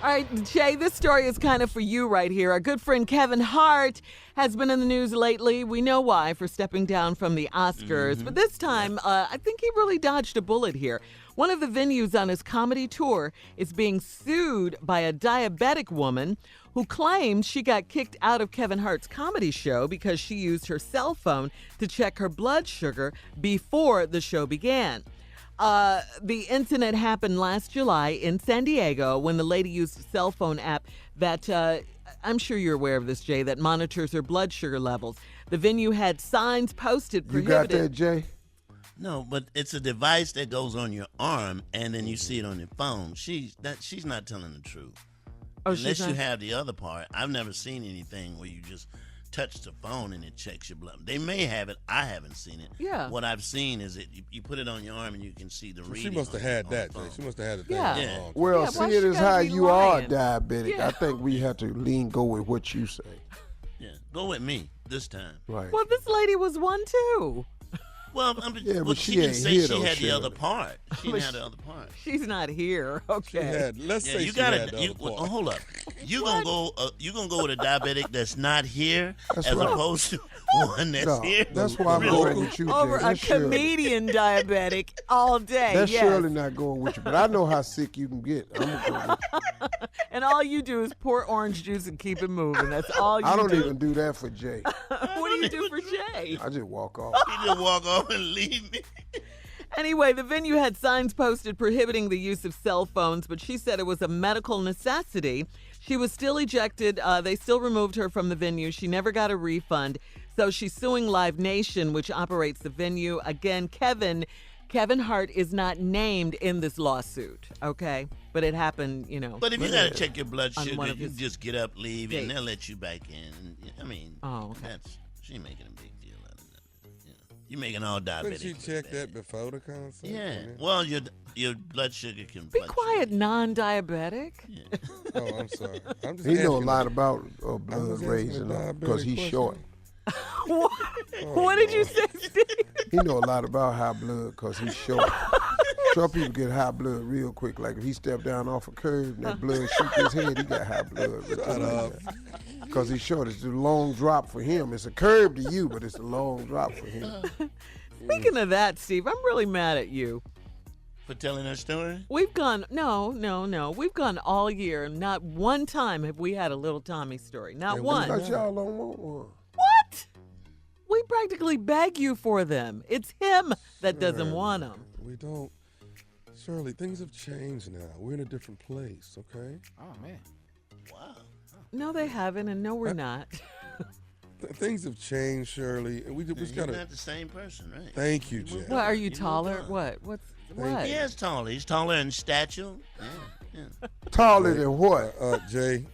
All right, Jay, this story is kind of for you right here. Our good friend Kevin Hart has been in the news lately. We know why, for stepping down from the Oscars. But this time, I think he really dodged a bullet here. One of the venues on his comedy tour is being sued by a diabetic woman who claims she got kicked out of Kevin Hart's comedy show because she used her cell phone to check her blood sugar before the show began. The incident happened last July in San Diego when the lady used a cell phone app that, I'm sure you're aware of this, Jay, that monitors her blood sugar levels. The venue had signs posted You prohibited. got that, Jay? No, but it's a device that goes on your arm, and then you see it on your phone. She's not telling the truth. Oh, Unless she's you not? have the other part. I've never seen anything where you just touch the phone and it checks your blood. They may have it. I haven't seen it. Yeah. What I've seen is you put it on your arm and you can see the reading. She must have had that, Jay. She must have had the thing. Yeah. on. Well, Yeah, why see, it she is gotta how be you lying? are diabetic. Yeah. I think we have to go with what you say. Yeah, go with me this time. Right. Well, this lady was one too. Well, Yeah, well, but she she didn't ain't say here, she though, had the Shirley. other part. She But didn't have the other part. She's not here. Okay. She had, let's Yeah, say you she gotta. had the other part. Hold up. You gonna go? You gonna go with a diabetic that's not here, That's as right. opposed to one that's No, here. that's why I'm Really? going with you, Jay. Over a That's Shirley. comedian diabetic all day. That's yes. surely not going with you, but I know how sick you can get. I'm gonna go with you. And all you do is pour orange juice and keep it moving. That's all you I don't do. even do that for Jay. What do you do for Jay? I just walk off. You just walk off and leave me. Anyway, the venue had signs posted prohibiting the use of cell phones, but she said it was a medical necessity. She was still ejected. They still removed her from the venue. She never got a refund. So she's suing Live Nation, which operates the venue. Again, Kevin Hart is not named in this lawsuit, okay? But it happened, But if you gotta check your blood on sugar, one of you his just get up, leave, and dates. they'll let you back in. I mean, Oh, okay. she making a big deal out of that. You making all Couldn't diabetic. she check that before the concert? Yeah. Well, your blood sugar can. Be quiet, non-diabetic. Oh, I'm sorry. I'm just He know a asking. lot about was blood asking raising a because diabetic he's question. short. What did you say, Steve? He know a lot about high blood because he's short. Short people get high blood real quick. Like if he stepped down off a curve and that blood shoot his head, he got high blood. Shut up. Because he's short. It's a long drop for him. It's a curve to you, but it's a long drop for him. Speaking of that, Steve, I'm really mad at you. For telling her story? We've gone, no. We've gone all year. Not one time have we had a little Tommy story. Not one. Because y'all don't want one. What? We practically beg you for them. It's him that doesn't want them. We don't. Shirley, things have changed now. We're in a different place, okay? Oh, man. Wow. No, they haven't, and no, we're not. Things have changed, Shirley. And we just You're gotta. not the same person, right? Thank you, Jay. What, are you moved taller? on. What? What? He is taller. He's taller in stature. Yeah. Taller than what? Jay.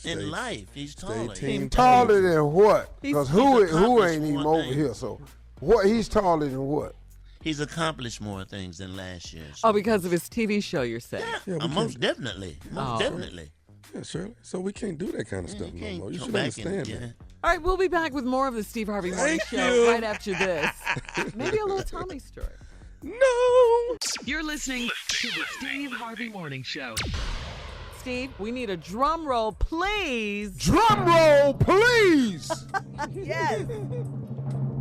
In life, he's taller. Team Taller than what? Because who ain't accomplished even more over things. here? So what? He's taller than what? He's accomplished more things than last year. Oh, because of his TV show, you're saying? Yeah, we most definitely. Most definitely. Yeah, Shirley. So we can't do that kind of stuff no can't more. You come should back and- understand yeah. that. All right, we'll be back with more of the Steve Harvey Morning Thank Show you. right after this. Maybe a little Tommy story. No. You're listening to the Steve Harvey Morning Show. Steve, we need a drum roll, please. Drum roll, please. Yes.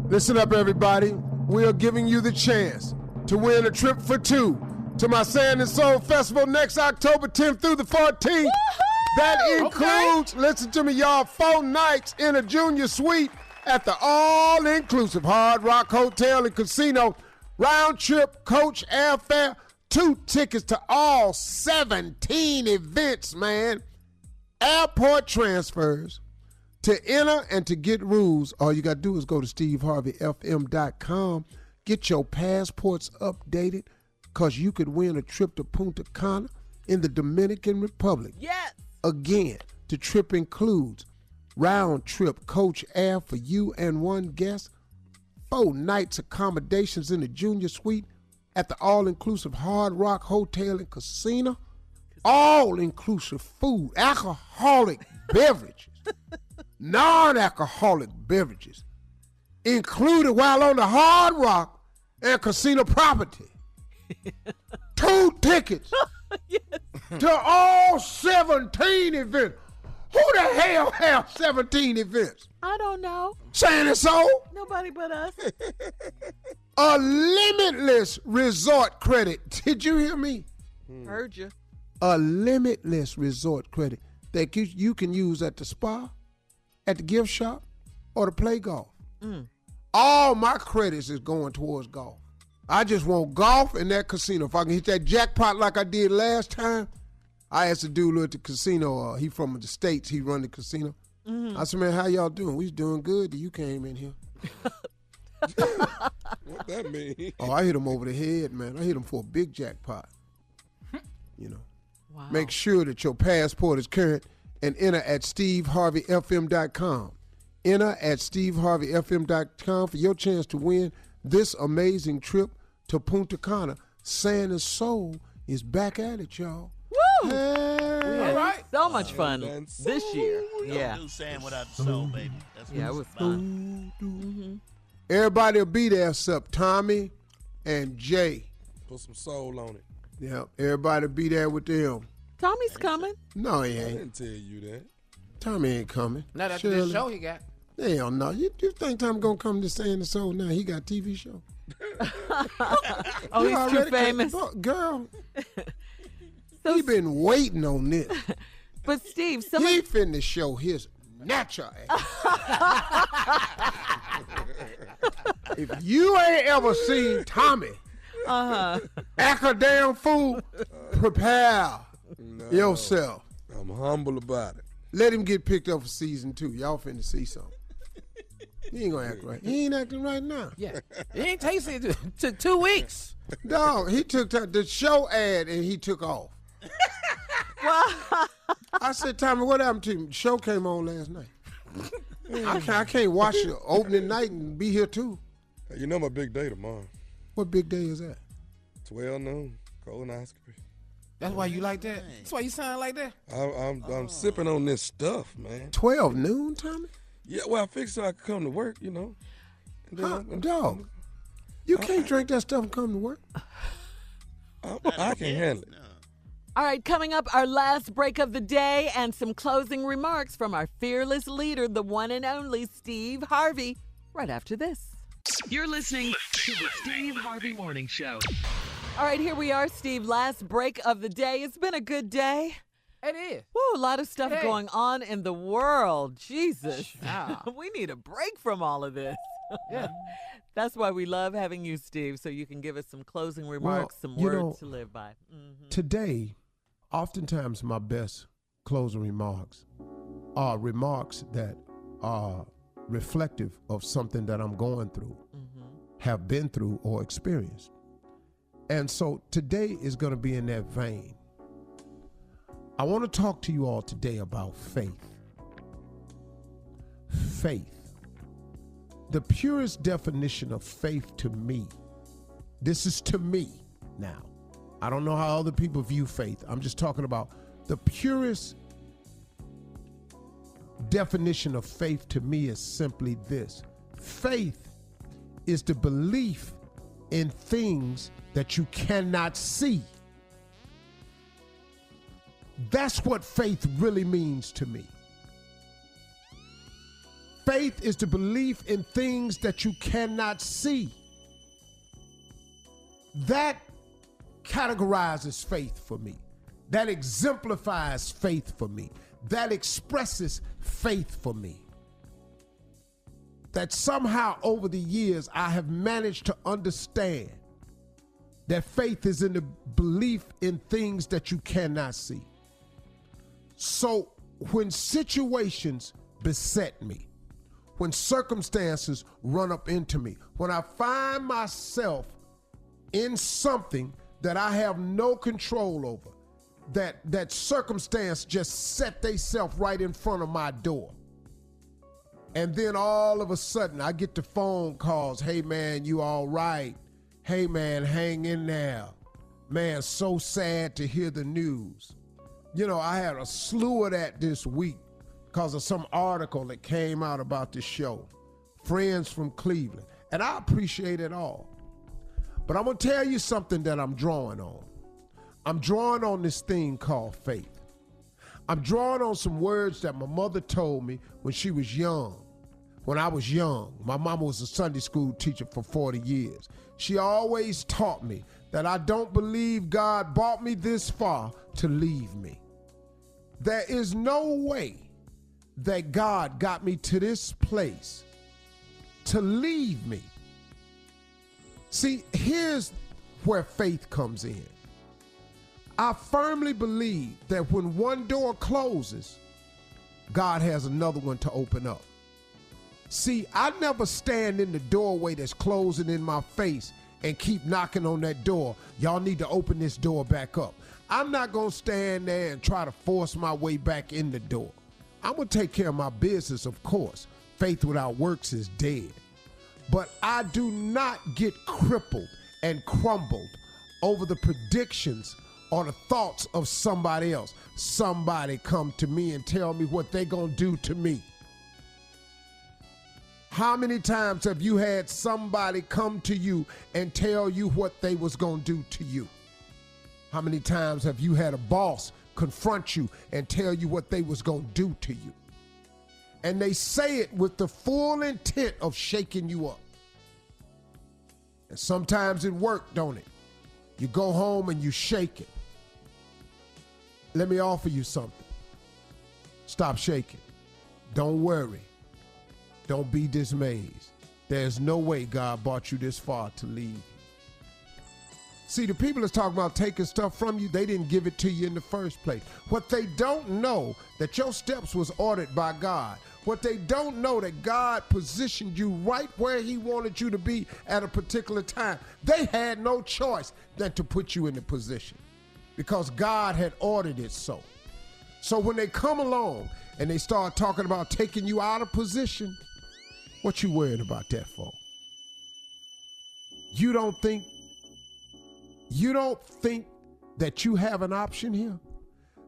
Listen up, everybody. We are giving you the chance to win a trip for two to my Sand and Soul Festival next October 10th through the 14th. That includes, listen to me, y'all, 4 nights in a junior suite at the all-inclusive Hard Rock Hotel and Casino. Round trip, coach, airfare, 2 tickets to all 17 events, man. Airport transfers. To enter and to get rules, all you got to do is go to steveharveyfm.com, get your passports updated, because you could win a trip to Punta Cana in the Dominican Republic. Yes. Again, the trip includes round trip coach air for you and 1 guest, 4 nights accommodations in the junior suite at the all-inclusive Hard Rock Hotel and Casino, all-inclusive food, alcoholic beverages, non-alcoholic beverages, included while on the Hard Rock and Casino property. 2 tickets to all 17 events. Who the hell have 17 events? I don't know. Saying it so? Nobody but us. A limitless resort credit. Did you hear me? Heard you. A limitless resort credit that you can use at the spa, at the gift shop, or to play golf. All my credits is going towards golf. I just want golf in that casino. If I can hit that jackpot like I did last time, I asked a dude at the casino, he from the States, he run the casino. I said, man, how y'all doing? We was doing good till you came in here. What that mean? Oh, I hit him over the head, man. I hit him for a big jackpot. You know. Wow. Make sure that your passport is current and enter at steveharveyfm.com. Enter at steveharveyfm.com for your chance to win this amazing trip to Punta Cana. Sand and Soul is back at it, y'all. Woo! Hey. We had so much fun this year. Don't do sand without the soul, baby. That's what it was fun. Everybody will be there except Tommy and Jay. Put some soul on it. Yeah, everybody be there with them. Tommy's coming. No, he I ain't. didn't tell you that. Tommy ain't coming. Not after this Shirley. show he got. Hell no. You think Tommy gonna come to Sand and Soul now? He got a TV show. Oh, You he's too already famous. Girl, he been waiting on this. But Steve, he finna show his natural ass. If you ain't ever seen Tommy act a damn fool, prepare yourself. I'm humble about it. Let him get picked up for season 2. Y'all finna see something. He ain't gonna act right. He ain't acting right now. Yeah. It ain't tasted. It took 2 weeks. Dog, he took the show ad and he took off. I said, Tommy, what happened to you? The show came on last night. I can't watch the opening night and be here too. You know my big day tomorrow. What big day is that? 12 noon, colonoscopy. That's why you like that? That's why you sound like that? I'm sipping on this stuff, man. 12 noon, Tommy? Yeah, well, I fixed so I could come to work, you know. And then Dog, you can't drink that stuff and come to work. I can handle it. All right, coming up, our last break of the day and some closing remarks from our fearless leader, the one and only Steve Harvey, right after this. You're listening to the Steve Harvey Morning Show. All right, here we are, Steve. Last break of the day. It's been a good day. It is. Woo, a lot of stuff going on in the world. Jesus. Yeah. We need a break from all of this. Yeah. That's why we love having you, Steve, so you can give us some closing remarks, some words to live by. Today, oftentimes my best closing remarks are remarks that are reflective of something that I'm going through, have been through, or experienced. And so today is going to be in that vein. I want to talk to you all today about faith. Faith. The purest definition of faith to me, this is to me now. I don't know how other people view faith. I'm just talking about the purest definition of faith to me is simply this. Faith is the belief in things that you cannot see. That's what faith really means to me. Faith is the belief in things that you cannot see. That categorizes faith for me. That exemplifies faith for me. That expresses faith for me. That somehow over the years I have managed to understand that faith is in the belief in things that you cannot see. So when situations beset me, when circumstances run up into me, when I find myself in something that I have no control over, that circumstance just set theyself right in front of my door. And then all of a sudden I get the phone calls, hey man, you all right? Hey man, hang in there. Man, so sad to hear the news. You know, I had a slew of that this week because of some article that came out about this show, Friends from Cleveland. And I appreciate it all. But I'm going to tell you something that I'm drawing on. I'm drawing on this thing called faith. I'm drawing on some words that my mother told me when she was young. When I was young, my mama was a Sunday school teacher for 40 years. She always taught me that I don't believe God brought me this far to leave me. There is no way that God got me to this place to leave me. See, here's where faith comes in. I firmly believe that when one door closes, God has another one to open up. See, I never stand in the doorway that's closing in my face and keep knocking on that door. Y'all need to open this door back up. I'm not going to stand there and try to force my way back in the door. I'm going to take care of my business, of course. Faith without works is dead. But I do not get crippled and crumbled over the predictions or the thoughts of somebody else. Somebody come to me and tell me what they going to do to me. How many times have you had somebody come to you and tell you what they was going to do to you? How many times have you had a boss confront you and tell you what they was going to do to you? And they say it with the full intent of shaking you up. And sometimes it works, don't it? You go home and you shake it. Let me offer you something. Stop shaking. Don't worry. Don't be dismayed. There's no way God brought you this far to leave you. See, the people that's talking about taking stuff from you, they didn't give it to you in the first place. What they don't know, that your steps was ordered by God. What they don't know, that God positioned you right where he wanted you to be at a particular time. They had no choice than to put you in the position because God had ordered it so. So when they come along and they start talking about taking you out of position, what you worried about that for? You don't think that you have an option here?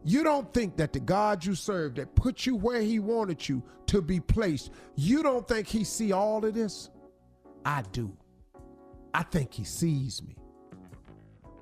You don't think that the God you serve that put you where he wanted you to be placed, you don't think he see all of this? I do. I think he sees me.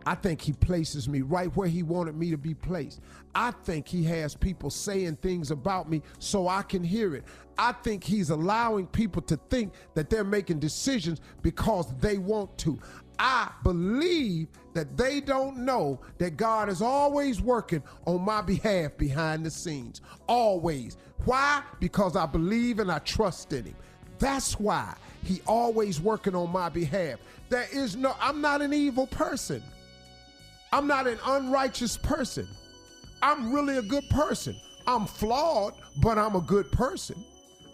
I think he places me right where he wanted me to be placed. I think he has people saying things about me so I can hear it. I think he's allowing people to think that they're making decisions because they want to. I believe that they don't know that God is always working on my behalf behind the scenes. Always. Why? Because I believe and I trust in him. That's why he always working on my behalf. I'm not an evil person. I'm not an unrighteous person. I'm really a good person. I'm flawed, but I'm a good person.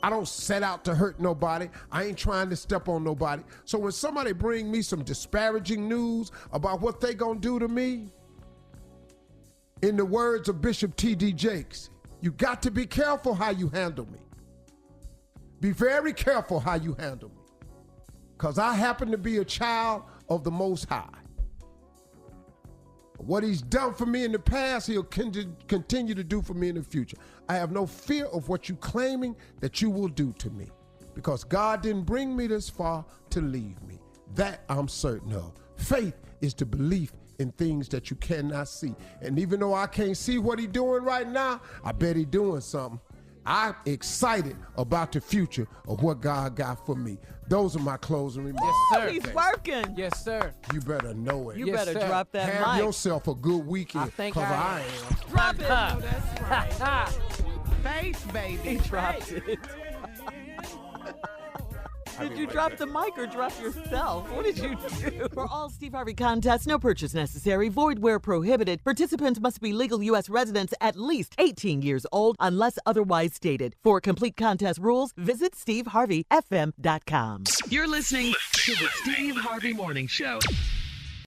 I don't set out to hurt nobody. I ain't trying to step on nobody. So when somebody bring me some disparaging news about what they gonna do to me, in the words of Bishop T.D. Jakes, you got to be careful how you handle me. Be very careful how you handle me. Because I happen to be a child of the Most High. What he's done for me in the past, he'll continue to do for me in the future. I have no fear of what you're claiming that you will do to me because God didn't bring me this far to leave me. That I'm certain of. Faith is the belief in things that you cannot see. And even though I can't see what he's doing right now, I bet he's doing something. I'm excited about the future of what God got for me. Those are my closing remarks. Yes, sir. He's working. Yes, sir. You better know it. You Yes, better sir. drop that Have mic. yourself a good weekend. I think because I am. Drop it. Oh, that's right. Faith, baby. He dropped it. Did you drop the mic or drop yourself? What did you do? For all Steve Harvey contests, no purchase necessary, void where prohibited. Participants must be legal U.S. residents at least 18 years old unless otherwise stated. For complete contest rules, visit SteveHarveyFM.com. You're listening to the Steve Harvey Morning Show.